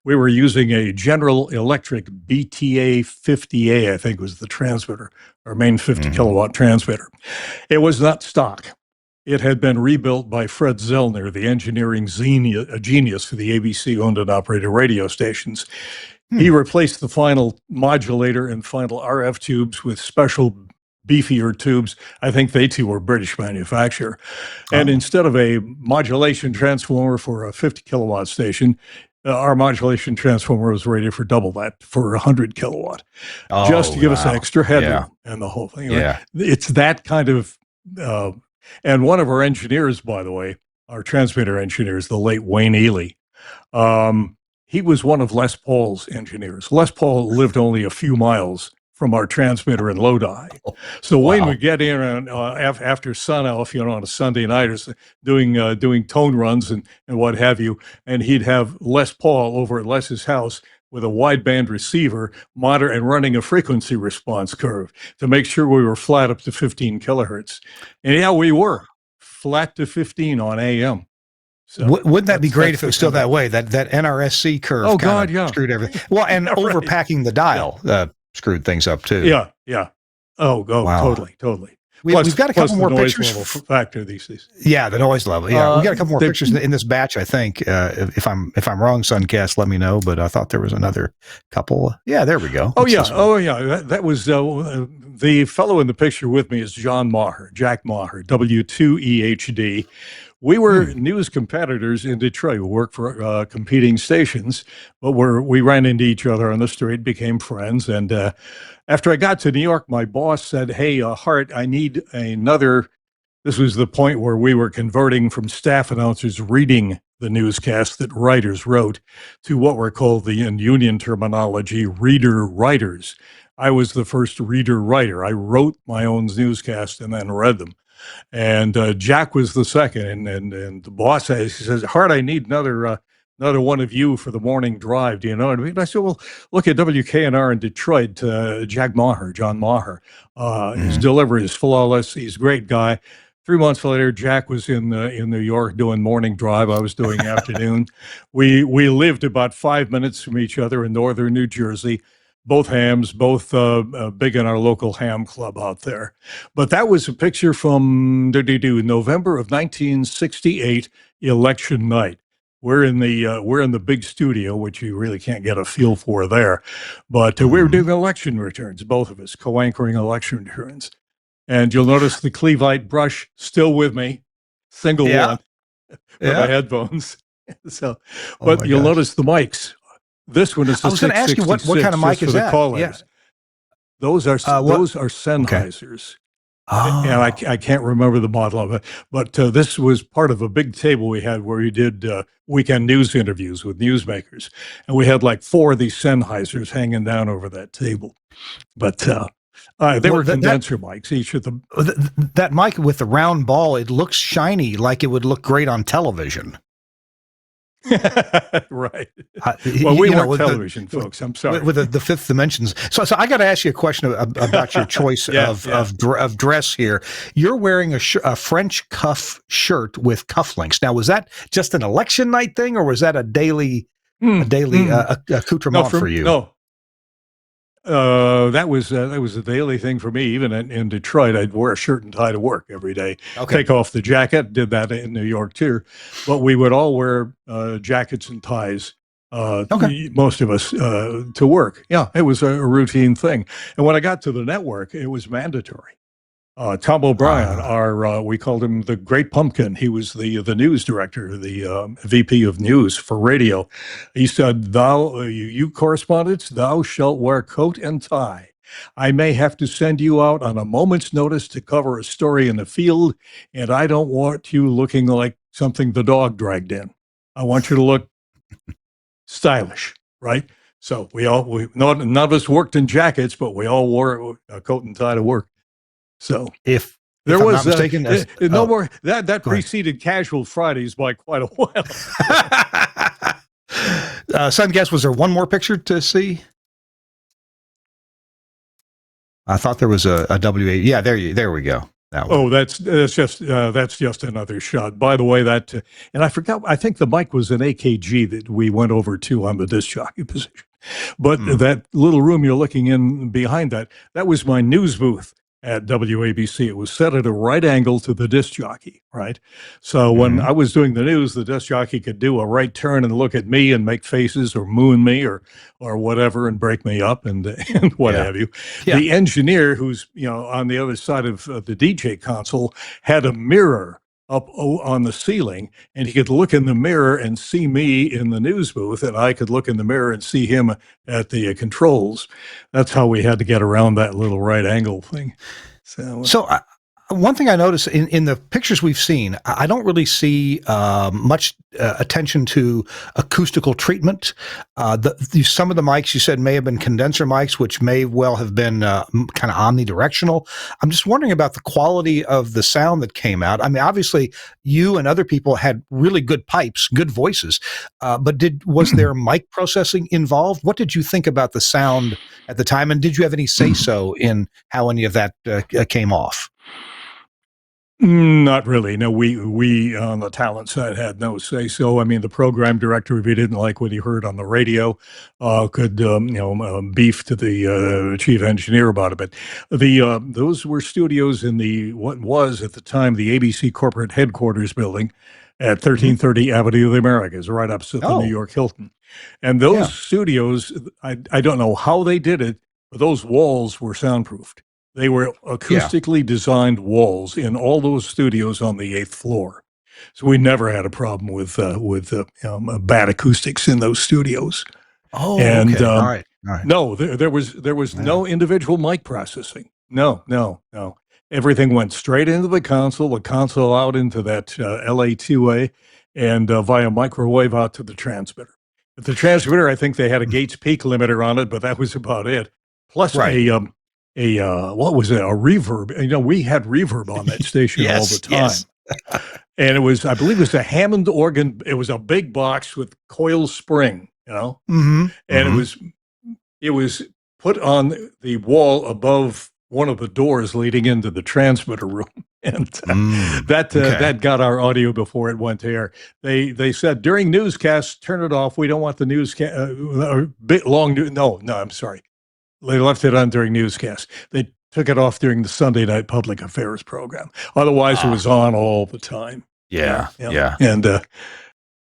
we were using a General Electric BTA 50A, I think was the transmitter, our main 50 kilowatt transmitter. It was not stock. It had been rebuilt by Fred Zellner, the engineering genius for the ABC owned and operated radio stations. He replaced the final modulator and final RF tubes with special beefier tubes. I think they too were British manufacture. And instead of a modulation transformer for a 50 kilowatt station, our modulation transformer was rated for double that, for 100 kilowatt, just to give us extra headroom and the whole thing. Yeah. It's that kind of, and one of our engineers, by the way, our transmitter engineers, the late Wayne Ely, he was one of Les Paul's engineers. Les Paul lived only a few miles from our transmitter in Lodi. So Wayne would get in after sun off, on a Sunday night, or doing tone runs and what have you, and he'd have Les Paul over at Les's house with a wideband receiver and running a frequency response curve to make sure we were flat up to 15 kilohertz. And we were flat to 15 on AM. So wouldn't that be great if it was still that way? That NRSC curve screwed everything. Well, and overpacking the dial screwed things up too. Yeah. Oh, wow. Totally. We've got a couple more noise pictures. Level factor these days. Yeah, the noise level. Yeah, we got a couple more pictures in this batch. I think if I'm wrong, Suncast, let me know. But I thought there was another couple. Yeah, there we go. That was the fellow in the picture with me is Jack Maher, W2EHD. We were news competitors in Detroit. We worked for competing stations, but we ran into each other on the street, became friends. And after I got to New York, my boss said, "Hey, Hart, I need another." This was the point where we were converting from staff announcers reading the newscast that writers wrote to what were called, in union terminology, reader writers. I was the first reader writer. I wrote my own newscast and then read them. And Jack was the second, and the boss says, "Hart, I need another one of you for the morning drive. Do you know what I mean?" And I said, "Well, look at WKNR in Detroit, Jack Maher, John Maher. His delivery is flawless. He's a great guy." 3 months later, Jack was in New York doing morning drive. I was doing afternoon. We lived about 5 minutes from each other in northern New Jersey. Both hams, both big in our local ham club out there. But that was a picture from November of 1968, election night. We're in the big studio, which you really can't get a feel for there. But we were doing election returns, both of us, co-anchoring election returns. And you'll notice the Cleveite brush still with me, single one, for my headphones. So, but you'll notice the mics. This one is the 666. I was going to ask you what kind of mic is that? Yeah. Those are Sennheisers. And I can't remember the model of it, but this was part of a big table we had where we did weekend news interviews with newsmakers, and we had like 4 of these Sennheisers hanging down over that table. But they were condenser mics, each of them. That mic with the round ball, it looks shiny, like it would look great on television. Right. Well, we weren't television folks. I'm sorry. With the fifth dimensions. So I got to ask you a question about your choice of dress here. You're wearing a French cuff shirt with cufflinks. Now, was that just an election night thing, or was that a daily accoutrement for you? No. That was a daily thing for me. Even in Detroit, I'd wear a shirt and tie to work every day. Okay. Take off the jacket. Did that in New York too, but we would all wear jackets and ties. Most of us to work. Yeah, it was a routine thing. And when I got to the network, it was mandatory. Tom O'Brien, we called him the Great Pumpkin. He was the news director, the VP of news for radio. He said, you correspondents, thou shalt wear coat and tie. I may have to send you out on a moment's notice to cover a story in the field, and I don't want you looking like something the dog dragged in. I want you to look stylish, right? So none of us worked in jackets, but we all wore a coat and tie to work. So if there I'm was not mistaken, no more that preceded Casual Fridays by quite a while. Suncast, was there one more picture to see? I thought there was a WA. Yeah, there we go. That one. Oh, that's just another shot. By the way, and I forgot. I think the mic was an AKG that we went over to on the disc jockey position. But that little room you're looking in behind that was my news booth at WABC. It was set at a right angle to the disc jockey, right? So when I was doing the news, the disc jockey could do a right turn and look at me and make faces or moon me or whatever and break me up and what have you. Yeah. The engineer who's on the other side of the DJ console had a mirror up on the ceiling, and he could look in the mirror and see me in the news booth, and I could look in the mirror and see him at the controls. That's how we had to get around that little right angle thing. So one thing I noticed in the pictures we've seen, I don't really see much attention to acoustical treatment. Some of the mics you said may have been condenser mics, which may well have been kind of omnidirectional. I'm just wondering about the quality of the sound that came out. I mean, obviously, you and other people had really good pipes, good voices, but was there mic processing involved? What did you think about the sound at the time, and did you have any say-so in how any of that came off? Not really. No, we on the talent side had no say so. I mean, the program director, if he didn't like what he heard on the radio, could beef to the chief engineer about it. But those were studios in what was at the time the ABC corporate headquarters building at 1330 Avenue of the Americas, right opposite the New York Hilton. And those studios, I don't know how they did it, but those walls were soundproofed. They were acoustically designed walls in all those studios on the 8th floor. So we never had a problem with bad acoustics in those studios. Oh, and okay. All right. No, there was no individual mic processing. No. Everything went straight into the console out into that LA2A, and via microwave out to the transmitter. But the transmitter, I think they had a Gates peak limiter on it, but that was about it. Plus what was it? A reverb. We had reverb on that station all the time. Yes. And I believe it was a Hammond organ. It was a big box with coil spring, and it was put on the wall above one of the doors leading into the transmitter room. And that got our audio before it went to air. They said during newscasts, turn it off. We don't want the newscast No, I'm sorry. They left it on during newscasts. They took it off during the Sunday night public affairs program. Otherwise, it was on all the time. Yeah. And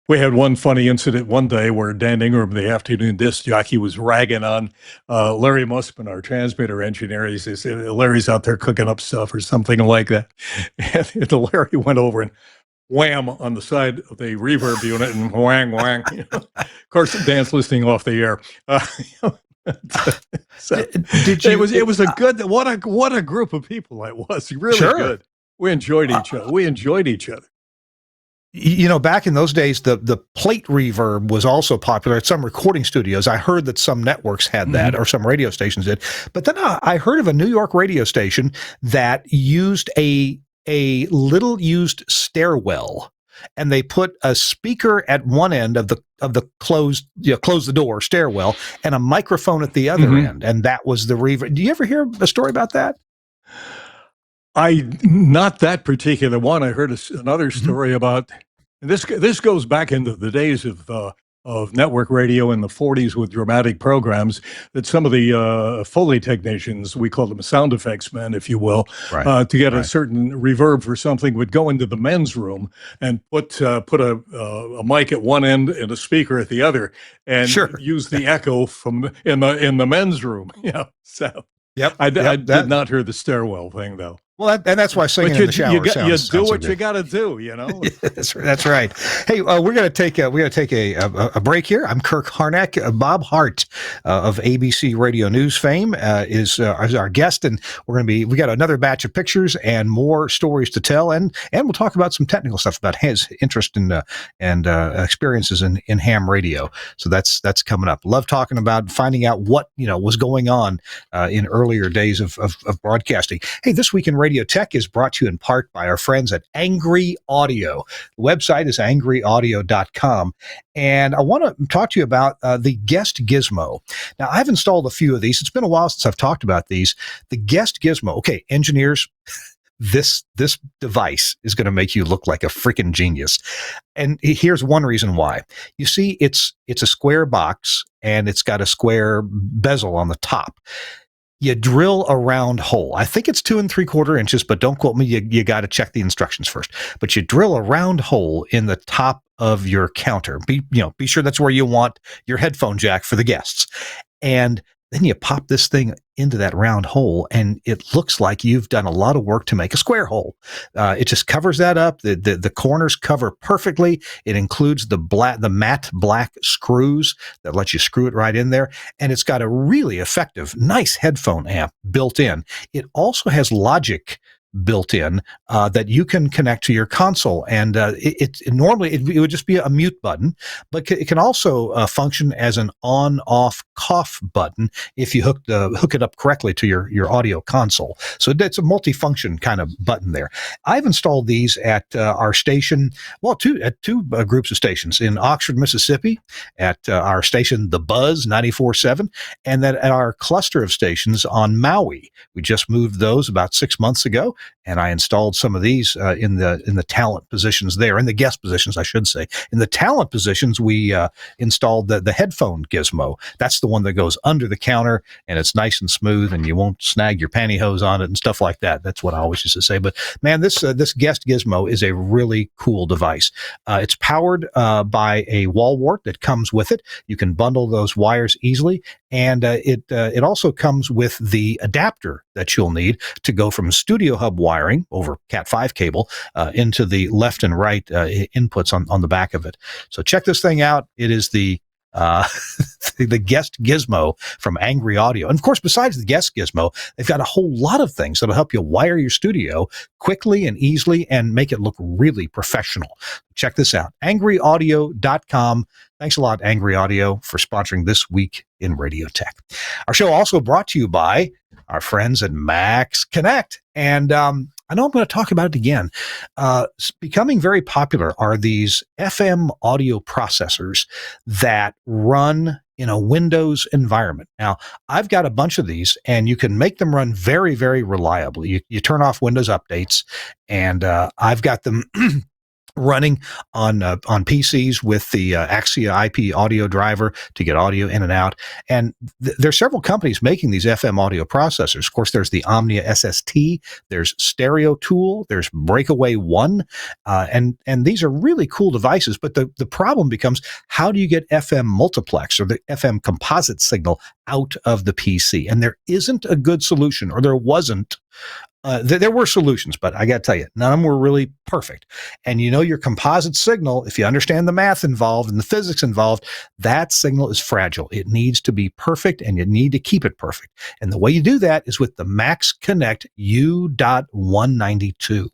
we had one funny incident one day where Dan Ingram, the afternoon disc jockey, was ragging on Larry Mussman, our transmitter engineer. He says, Larry's out there cooking up stuff or something like that. And Larry went over and wham on the side of the reverb unit and whang. Of course, Dan's listening off the air. So it was a good what a group of people it was. Really good. We enjoyed each other. Back in those days, the plate reverb was also popular at some recording studios. I heard that some networks had that, or some radio stations did. But then I heard of a New York radio station that used a little used stairwell, and they put a speaker at one end of the close the door stairwell and a microphone at the other end, and that was the reverb. Do you ever hear a story about that? Not that particular one. I heard another story about this. This goes back into the days of network radio in the 40s with dramatic programs, that some of the Foley technicians, we call them sound effects men, if you will, to get a certain reverb for something, would go into the men's room and put a mic at one end and a speaker at the other, and use the echo from in the men's room. So I did not hear the stairwell thing though. Well, that's why singing in the shower sounds do what so you got to do, That's right. Hey, we're going to take a break here. I'm Kirk Harnack. Bob Hardt of ABC Radio News fame is our guest, and we got another batch of pictures and more stories to tell, and we'll talk about some technical stuff about his interest in and experiences in ham radio. So that's coming up. Love talking about finding out what was going on in earlier days of broadcasting. Hey, this week in radio. Radio Tech is brought to you in part by our friends at Angry Audio. The website is angryaudio.com. And I want to talk to you about the Guest Gizmo. Now, I've installed a few of these. It's been a while since I've talked about these. The Guest Gizmo. Okay, engineers, this device is going to make you look like a freaking genius. And here's one reason why. You see, it's a square box, and it's got a square bezel on the top. You drill a round hole. I think it's 2 3/4 inches, but don't quote me. You got to check the instructions first. But you drill a round hole in the top of your counter. Be sure that's where you want your headphone jack for the guests. And then you pop this thing into that round hole, and it looks like you've done a lot of work to make a square hole. It just covers that up. The corners cover perfectly. It includes the matte black screws that let you screw it right in there. And it's got a really effective, nice headphone amp built in. It also has logic built in that you can connect to your console, and normally it would just be a mute button, but it can also function as an on-off cough button if you hook it up correctly to your audio console. So it's a multifunction kind of button there. I've installed these at our station, two groups of stations in Oxford, Mississippi, at our station The Buzz 94.7, and then at our cluster of stations on Maui. We just moved those about 6 months ago. And I installed some of these in the talent positions there, in the guest positions, I should say. In the talent positions, we installed the headphone gizmo. That's the one that goes under the counter, and it's nice and smooth, and you won't snag your pantyhose on it and stuff like that. That's what I always used to say. But man, this guest gizmo is a really cool device. It's powered by a wall wart that comes with it. You can bundle those wires easily, and it also comes with the adapter that you'll need to go from Studio Hub wiring over Cat5 cable into the left and right inputs on the back of it. So check this thing out. It is the Guest Gizmo from Angry Audio. And of course, besides the Guest Gizmo, they've got a whole lot of things that'll help you wire your studio quickly and easily and make it look really professional. Check this out, angryaudio.com. Thanks a lot, Angry Audio, for sponsoring This Week in Radio Tech. Our show also brought to you by our friends at Max Connect. And I know I'm going to talk about it again. Becoming very popular are these FM audio processors that run in a Windows environment. Now, I've got a bunch of these, and you can make them run very, very reliably. You turn off Windows updates, and I've got them running on PCs with the Axia IP audio driver to get audio in and out. And there's several companies making these FM audio processors. Of course, there's the Omnia SST, there's Stereo Tool, there's Breakaway One, and these are really cool devices. But the problem becomes, how do you get FM multiplex or the FM composite signal out of the PC? And there isn't a good solution, or there wasn't. There were solutions, but I got to tell you, none of them were really perfect. And your composite signal, if you understand the math involved and the physics involved, that signal is fragile. It needs to be perfect, and you need to keep it perfect. And the way you do that is with the Max Connect U.192.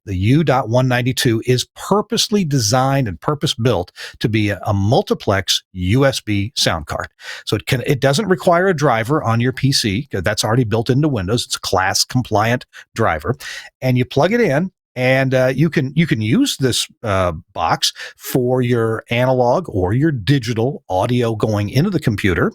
The U.192 is purposely designed and purpose-built to be a multiplex USB sound card. So it doesn't require a driver on your PC, because that's already built into Windows. It's a class-compliant driver. And you plug it in, and you can use this box for your analog or your digital audio going into the computer,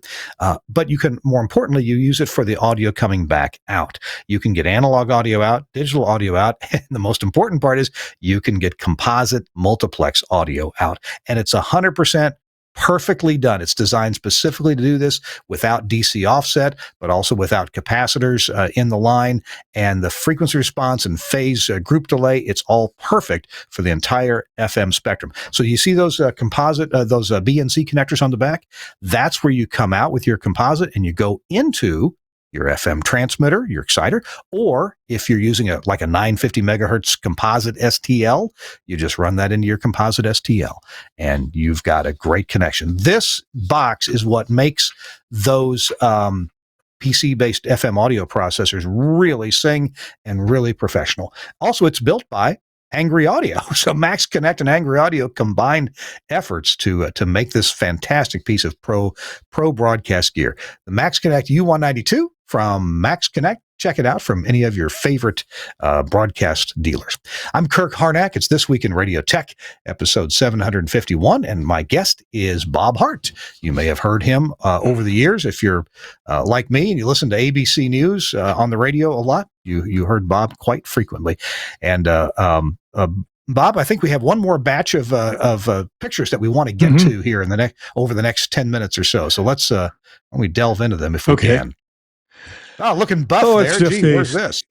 but you can, more importantly, you use it for the audio coming back out. You can get analog audio out, digital audio out, and the most important part is you can get composite multiplex audio out. And it's 100% perfectly done. It's designed specifically to do this without DC offset, but also without capacitors in the line, and the frequency response and phase group delay. It's all perfect for the entire FM spectrum. So you see those composite, those BNC connectors on the back? That's where you come out with your composite, and you go into your FM transmitter, your exciter, or if you're using a 950 megahertz composite STL, you just run that into your composite STL, and you've got a great connection. This box is what makes those PC-based FM audio processors really sing and really professional. Also, it's built by Angry Audio. So Max Connect and Angry Audio combined efforts to make this fantastic piece of pro broadcast gear. The Max Connect U192 from Max Connect check it out from any of your favorite broadcast dealers. I'm Kirk Harnack. It's This Week in Radio Tech, episode 751, and my guest is Bob Hardt. You may have heard him over the years. If you're like me and you listen to ABC News on the radio a lot, you heard Bob quite frequently. And Bob, I think we have one more batch of pictures that we want to get to here in the over the next 10 minutes or so. So let's we delve into them if we can. Oh, looking buff there. Gee, where's this?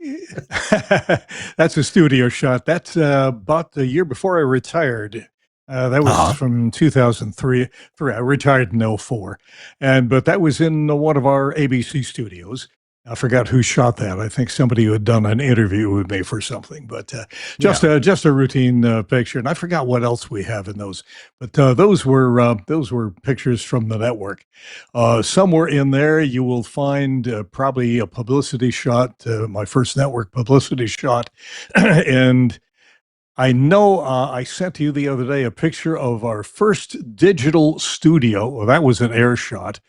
That's a studio shot. That's about the year before I retired. That was from 2003. I retired in 2004. But that was in one of our ABC studios. I forgot who shot that. I think somebody who had done an interview with me for something, but just a routine picture. And I forgot what else we have in those, but those were pictures from the network. Somewhere in there, you will find probably a publicity shot, my first network publicity shot, and I know I sent to you the other day a picture of our first digital studio. Well, that was an air shot.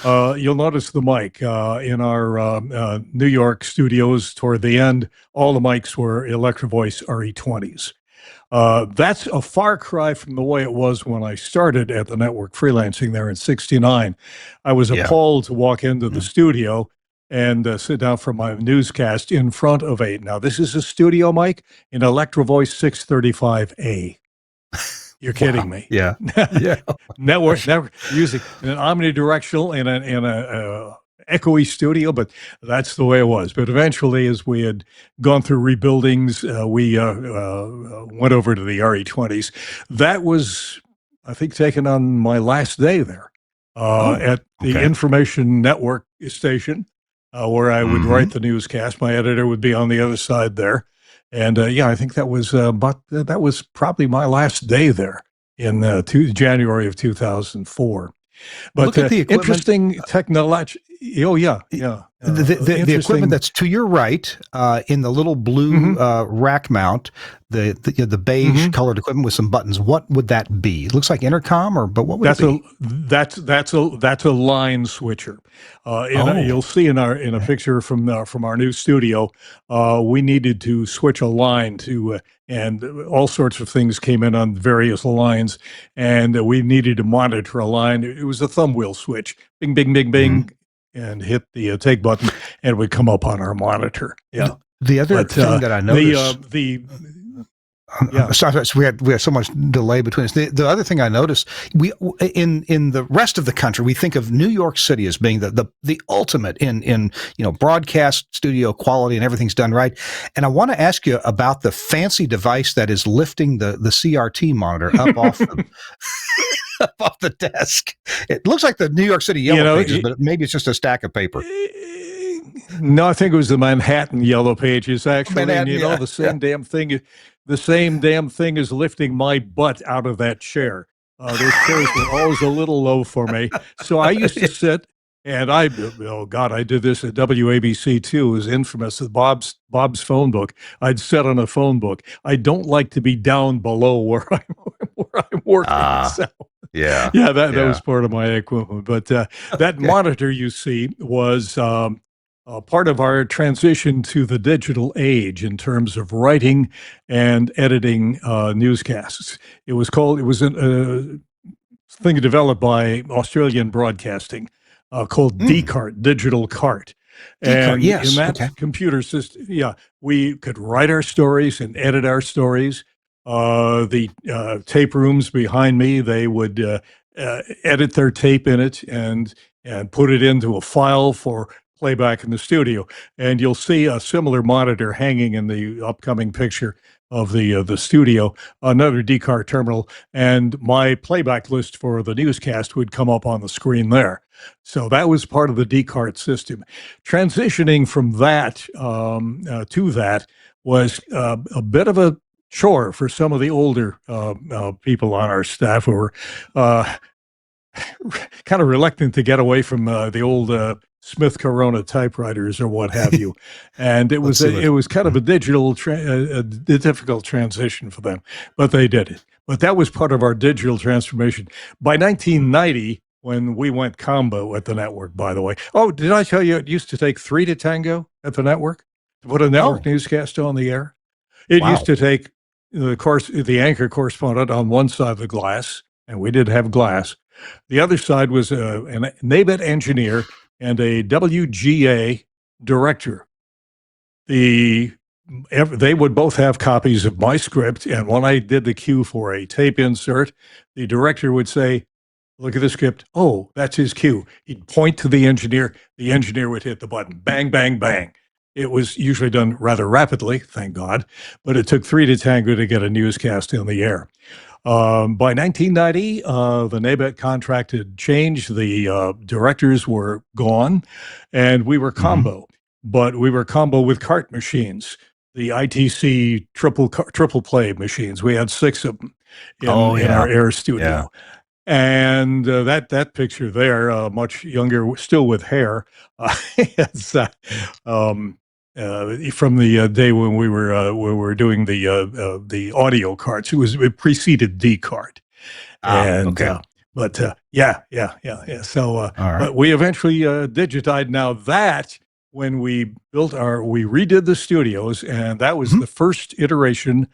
You'll notice the mic in our New York studios toward the end. All the mics were Electro Voice RE20s. That's a far cry from the way it was when I started at the network freelancing there in '69. I was appalled to walk into the studio and sit down for my newscast in front of now this is a studio mic, an Electro Voice 635A. You're kidding me. Yeah. network using an omnidirectional in a echoey studio, but that's the way it was. But eventually, as we had gone through rebuildings, we went over to the RE20s. That was, I think, taken on my last day there at the information network station where I would write the newscast. My editor would be on the other side there. And I think that was that was probably my last day there in January of 2004. But look at the interesting technology. The equipment that's to your right in the little blue rack mount, the beige colored equipment with some buttons. What would that be? It looks like intercom, but what would it be? That's a line switcher. You'll see in a picture from our new studio, we needed to switch a line to, and all sorts of things came in on various lines, and we needed to monitor a line. It was a thumb wheel switch. Bing, bing, bing, bing. And hit the take button, and it would come up on our monitor. Yeah. The other thing that I noticed, sorry, we had so much delay between us. The other thing I noticed, we in the rest of the country, we think of New York City as being the ultimate in broadcast studio quality and everything's done right. And I want to ask you about the fancy device that is lifting the CRT monitor up off the up off the desk. It looks like the New York City Yellow Pages, but maybe it's just a stack of paper. No, I think it was the Manhattan Yellow Pages, actually. The same damn thing is lifting my butt out of that chair. Those chairs were always a little low for me. So I used to sit, and I did this at WABC too. It was infamous. Bob's phone book. I'd sit on a phone book. I don't like to be down below where I'm working. So. That was part of my equipment. But that monitor you see was part of our transition to the digital age in terms of writing and editing newscasts. It was a thing developed by Australian Broadcasting called TWiRT, Digital Cart. And in that computer system, we could write our stories and edit our stories. The tape rooms behind me, they would edit their tape in it and put it into a file for playback in the studio. And you'll see a similar monitor hanging in the upcoming picture of the studio, another TWiRT terminal, and my playback list for the newscast would come up on the screen there. So that was part of the TWiRT system. Transitioning from that to that was a bit of a chore for some of the older people on our staff who were kind of reluctant to get away from the old Smith Corona typewriters or what have you. And it was kind of a difficult transition for them, but they did it. But that was part of our digital transformation. By 1990, when we went combo at the network, by the way. Oh, did I tell you it used to take 3 to tango at the network to put a network Oh, newscast on the air. It used wow. to take the anchor correspondent on one side of the glass, and we did have glass. The other side was a NABET engineer and a WGA director. They would both have copies of my script, and when I did the cue for a tape insert, the director would say, "Look at the script. Oh, that's his cue." He'd point to the engineer. The engineer would hit the button. Bang, bang, bang. It was usually done rather rapidly, thank God, but it took three to tango to get a newscast in the air. By 1990, the NABET contract had changed. The directors were gone, and we were combo. But we were combo with cart machines, the ITC triple play machines. We had 6 of them in our air studio. Yeah. And that picture there, much younger, still with hair, it's from the day when we were doing the audio carts. It preceded D cart, and okay. yeah. So, All right. but we eventually digitized. Now that when we redid the studios, and that was the first iteration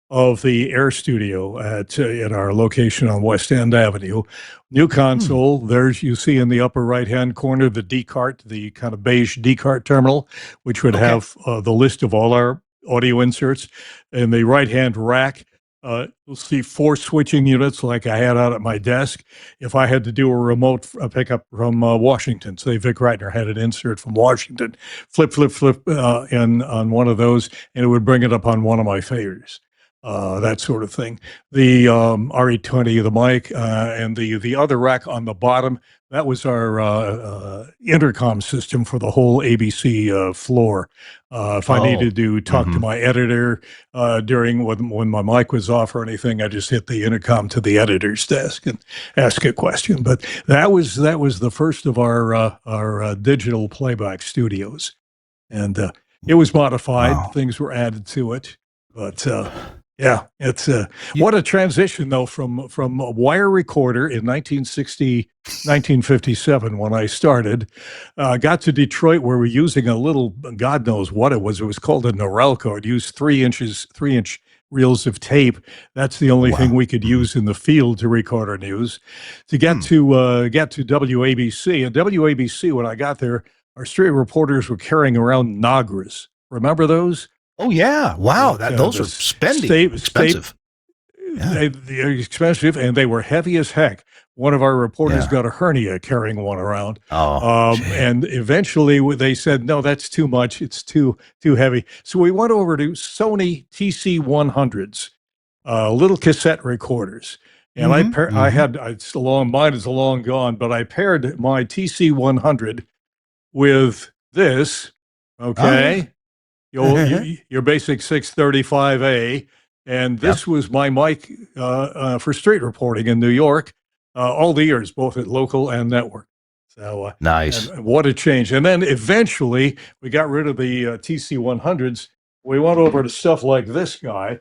of the Air Studio at our location on West End Avenue. New console. There's, you see in the upper right-hand corner, the D-cart, the kind of beige D-cart terminal, which would have the list of all our audio inserts. In the right-hand rack, you'll see 4 switching units like I had out at my desk. If I had to do a remote pickup from Washington, say Vic Reitner had an insert from Washington, flip on one of those, and it would bring it up on one of my favorites. That sort of thing. The RE20, the mic, and the other rack on the bottom, that was our intercom system for the whole ABC floor. If I needed to talk to my editor during when my mic was off or anything, I just hit the intercom to the editor's desk and ask a question. But that was the first of our digital playback studios, and it was modified. Wow. Things were added to it, but. Yeah, it's what a transition though from a wire recorder in 1957 when I started, got to Detroit where we're using a little, God knows what it was. It was called a Norelco. It used 3-inch reels of tape. That's the only thing we could use in the field to record our news. To get to WABC, and WABC when I got there, our street reporters were carrying around Nagras. Remember those? Oh yeah! Wow, those are expensive. They're expensive, and they were heavy as heck. One of our reporters got a hernia carrying one around. And eventually they said, "No, that's too much. It's too heavy." So we went over to Sony TC100s, little cassette recorders. And mine is long gone, but I paired my TC100 with this. Okay. Your basic 635A, and this was my mic for street reporting in New York all the years, both at local and network. So nice. And what a change. And then eventually we got rid of the TC100s. We went over to stuff like this guy.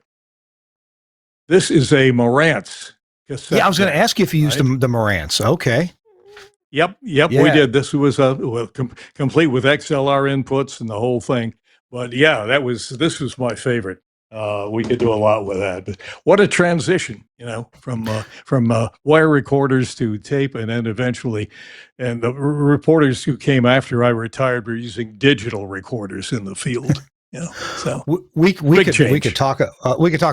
This is a Marantz cassette. Yeah, I was going to ask you if you used the Marantz. Okay. Yep, we did. This was complete with XLR inputs and the whole thing. But yeah, this was my favorite. We could do a lot with that. But what a transition, from wire recorders to tape, and then eventually, and the reporters who came after I retired were using digital recorders in the field. So we could talk a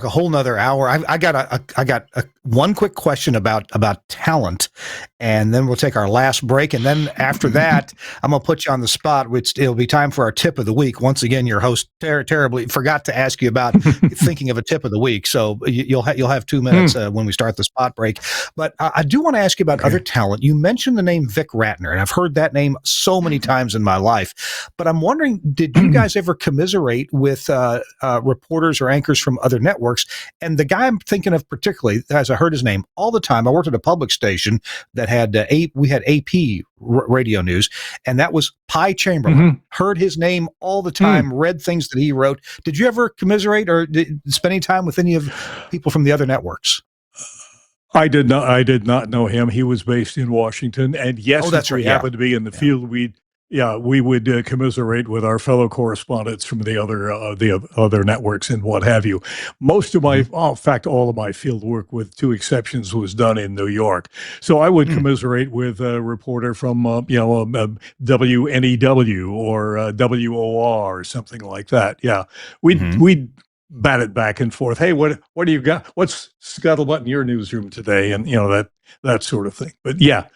whole nother hour. I got one quick question about talent, and then we'll take our last break, and then after that I'm gonna put you on the spot, which it'll be time for our tip of the week. Once again, your host terribly forgot to ask you about thinking of a tip of the week, so you'll have 2 minutes when we start the spot break. But I do want to ask you about other talent. You mentioned the name Vic Reitner, and I've heard that name so many times in my life. But I'm wondering, did you guys ever commiserate with reporters or anchors from other networks? And the guy I'm thinking of particularly, as I heard his name all the time, I worked at a public station that had we had AP radio news, and that was Pi Chamberlain. Heard his name all the time, read things that he wrote. Did you ever commiserate or spend any time with any of people from the other networks? I did not know him. He was based in Washington, and yes, that's if we right. happened to be in the field, we would commiserate with our fellow correspondents from the other networks and what have you. Most of my, in fact, all of my field work, with two exceptions, was done in New York. So I would commiserate with a reporter from WNEW or WOR or something like that. Yeah, we'd bat it back and forth. Hey, what do you got? What's scuttlebutt in your newsroom today? And that sort of thing. But yeah.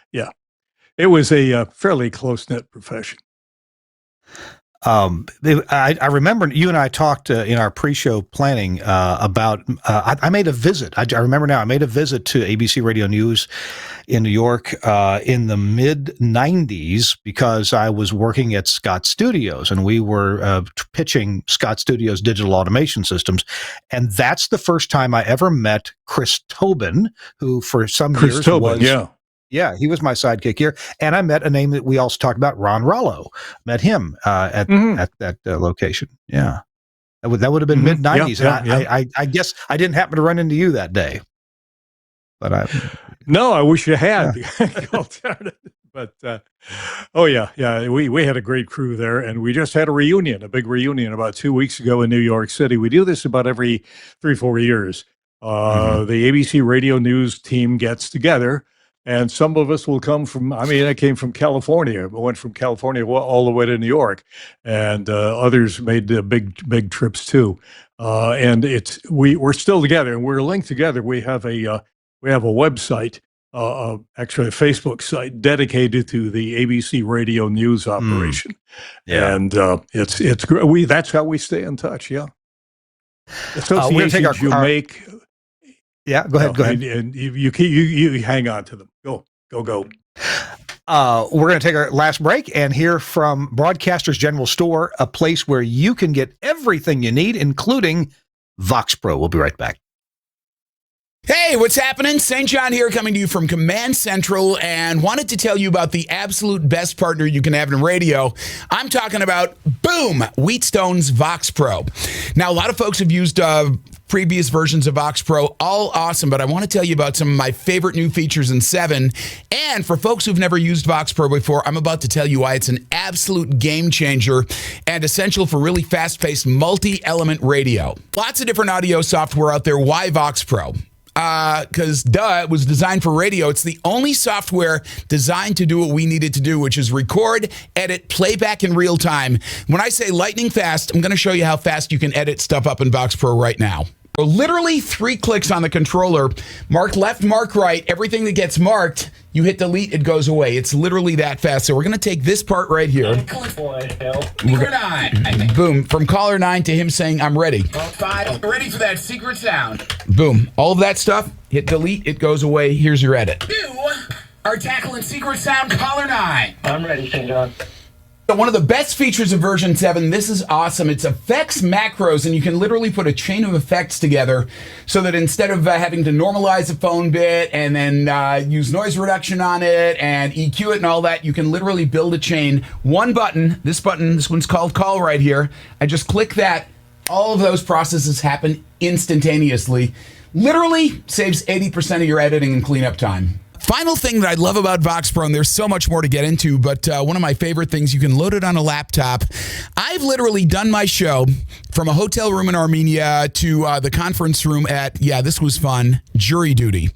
It was a fairly close-knit profession. I remember you and I talked in our pre-show planning about. I made a visit. I remember now. I made a visit to ABC Radio News in New York in the mid '90s because I was working at Scott Studios, and we were pitching Scott Studios digital automation systems, and that's the first time I ever met Chris Tobin, who for some years was. Yeah, he was my sidekick here. And I met a name that we also talked about, Ron Rollo. Met him at that location. Yeah. That would have been mid-'90s. I guess I didn't happen to run into you that day. But No, I wish you had. But we had a great crew there, and we just had a big reunion about 2 weeks ago in New York City. We do this about every 3-4 years. The ABC Radio News team gets together. And some of us will come from, I came from California. I went from California all the way to New York. And others made big trips too. And we're still together, and we're linked together. We have a website, actually a Facebook site dedicated to the ABC Radio News operation. And it's great. That's how we stay in touch. Yeah. Associations you make. Yeah, go ahead. And you hang on to them. Go. We're going to take our last break and hear from Broadcasters General Store, a place where you can get everything you need, including Vox Pro. We'll be right back. Hey, what's happening? St. John here, coming to you from Command Central, and wanted to tell you about the absolute best partner you can have in radio. I'm talking about, boom, Wheatstone's Vox Pro. Now, a lot of folks have used previous versions of Vox Pro, all awesome, but I want to tell you about some of my favorite new features in 7. And for folks who've never used Vox Pro before, I'm about to tell you why it's an absolute game changer and essential for really fast-paced multi-element radio. Lots of different audio software out there. Why Vox Pro? Because it was designed for radio. It's the only software designed to do what we needed to do, which is record, edit, playback in real time. When I say lightning fast, I'm going to show you how fast you can edit stuff up in Vox Pro right now. Literally 3 clicks on the controller, mark left, mark right, everything that gets marked, you hit delete, it goes away. It's literally that fast. So we're going to take this part right here. Boom, from caller 9 to him saying, I'm ready. 5, ready for that secret sound. Boom, all of that stuff, hit delete, it goes away. Here's your edit. You are tackling secret sound, caller 9. I'm ready, St. John. So one of the best features of version 7, this is awesome. It's effects macros, and you can literally put a chain of effects together so that instead of having to normalize a phone bit and then use noise reduction on it and EQ it and all that, you can literally build a chain. One button, this one's called call right here. I just click that. All of those processes happen instantaneously. Literally saves 80% of your editing and cleanup time. Final thing that I love about Vox Pro, and there's so much more to get into, but one of my favorite things, you can load it on a laptop. I've literally done my show from a hotel room in Armenia to the conference room at, this was fun, jury duty.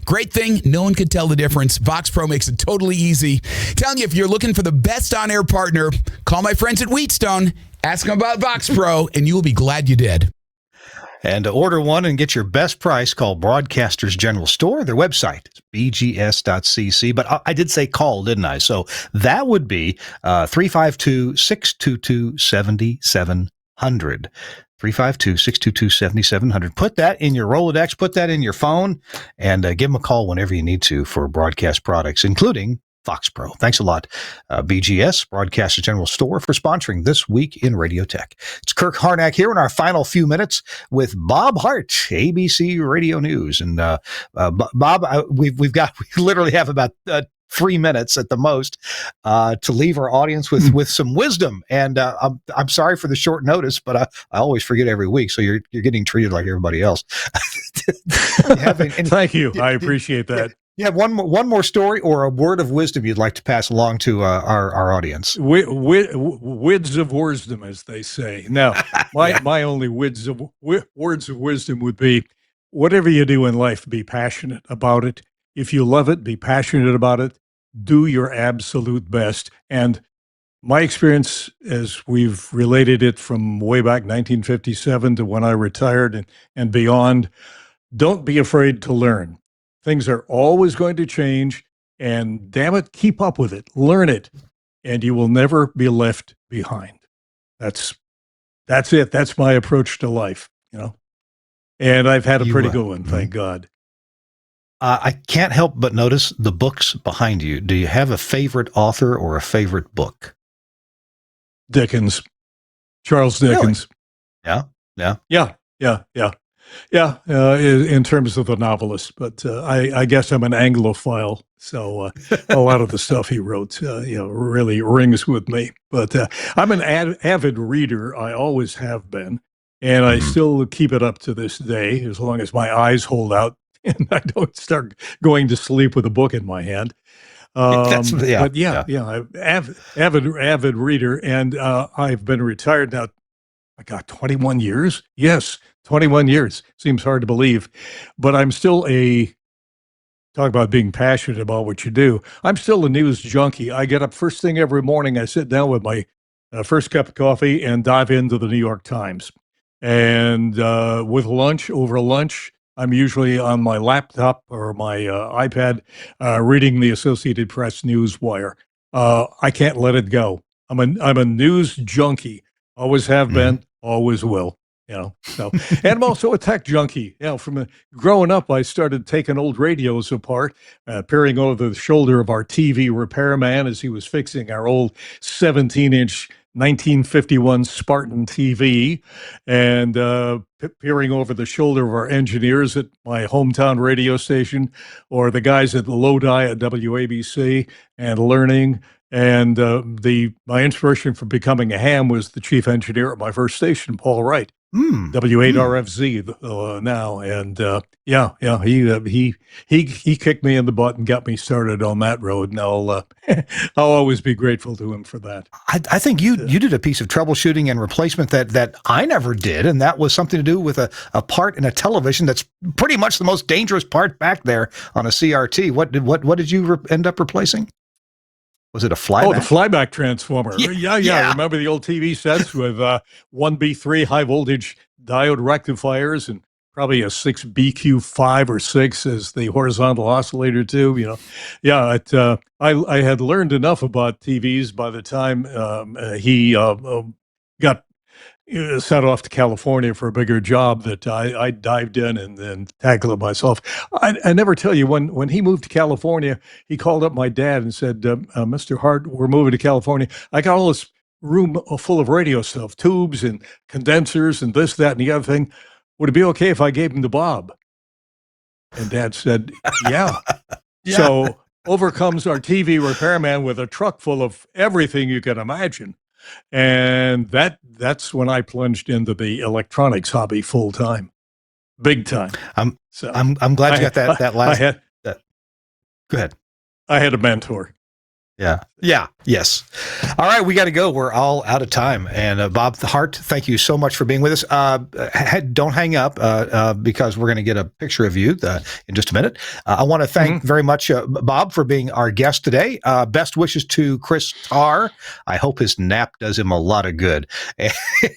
Great thing, no one could tell the difference. Vox Pro makes it totally easy. Telling you, if you're looking for the best on-air partner, call my friends at Wheatstone, ask them about Vox Pro, and you will be glad you did. And to order one and get your best price, call Broadcasters General Store. Their website is bgs.cc. But I did say call, didn't I? So that would be 352-622-7700. 352-622-7700. Put that in your Rolodex, put that in your phone, and give them a call whenever you need to for broadcast products, including Vox Pro. Thanks a lot, BGS, Broadcasters General Store, for sponsoring This Week in Radio Tech. It's Kirk Harnack here in our final few minutes with Bob Hardt, ABC Radio News. And Bob, we literally have about 3 minutes at the most to leave our audience with some wisdom. And I'm sorry for the short notice, but I always forget every week. So you're getting treated like everybody else. Thank you. I appreciate that. You have one more story or a word of wisdom you'd like to pass along to our audience? Words of wisdom, as they say. Now, my only words of wisdom would be, whatever you do in life, be passionate about it. If you love it, be passionate about it. Do your absolute best. And my experience, as we've related it from way back 1957 to when I retired and beyond, don't be afraid to learn. Things are always going to change, and damn it, keep up with it. Learn it, and you will never be left behind. That's it. That's my approach to life, And I've had a pretty good one, thank God. I can't help but notice the books behind you. Do you have a favorite author or a favorite book? Dickens, Charles Dickens. Really? Yeah. In terms of the novelist, but I guess I'm an Anglophile, so a lot of the stuff he wrote, really rings with me. But I'm an avid reader. I always have been, and I still keep it up to this day, as long as my eyes hold out and I don't start going to sleep with a book in my hand. I'm avid reader, and I've been retired now. I got 21 years. Yes, 21 years. Seems hard to believe, but I'm still talk about being passionate about what you do. I'm still a news junkie. I get up first thing every morning. I sit down with my first cup of coffee and dive into the New York Times. And over lunch, I'm usually on my laptop or my iPad reading the Associated Press News Wire. I can't let it go. I'm a news junkie. Always have been, always will. So, and I'm also a tech junkie. From growing up, I started taking old radios apart, peering over the shoulder of our TV repairman as he was fixing our old 17-inch 1951 Spartan TV, and peering over the shoulder of our engineers at my hometown radio station, or the guys at Lodi at WABC, and learning. And my inspiration for becoming a ham was the chief engineer at my first station, Paul Wright, W8RFZ now. And he kicked me in the butt and got me started on that road. And I'll always be grateful to him for that. I think you did a piece of troubleshooting and replacement that I never did, and that was something to do with a part in a television that's pretty much the most dangerous part back there on a CRT. What did you end up replacing? Was it a flyback? Oh, the flyback transformer. Yeah. Remember the old TV sets with 1B3 high voltage diode rectifiers and probably a 6 BQ5 or 6 as the horizontal oscillator tube. I had learned enough about TVs by the time he got sent off to California for a bigger job that I dived in and tackled it myself. I never tell you, when he moved to California, he called up my dad and said, Mr. Hardt, we're moving to California. I got all this room full of radio stuff, tubes and condensers and this, that, and the other thing. Would it be okay if I gave him to Bob? And Dad said, yeah. So over comes our TV repairman with a truck full of everything you can imagine. And that's when I plunged into the electronics hobby full time, big time. I'm glad you got that last. Go ahead. I had a mentor. Yeah. Yes. All right. We got to go. We're all out of time. And Bob Hardt, thank you so much for being with us. Don't hang up because we're going to get a picture of you in just a minute. I want to thank very much Bob for being our guest today. Best wishes to Chris Tarr. I hope his nap does him a lot of good.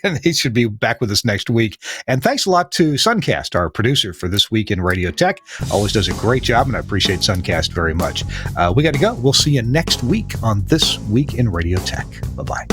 And he should be back with us next week. And thanks a lot to Suncast, our producer for This Week in Radio Tech. Always does a great job, and I appreciate Suncast very much. We got to go. We'll see you next week on This Week in Radio Tech. Bye-bye.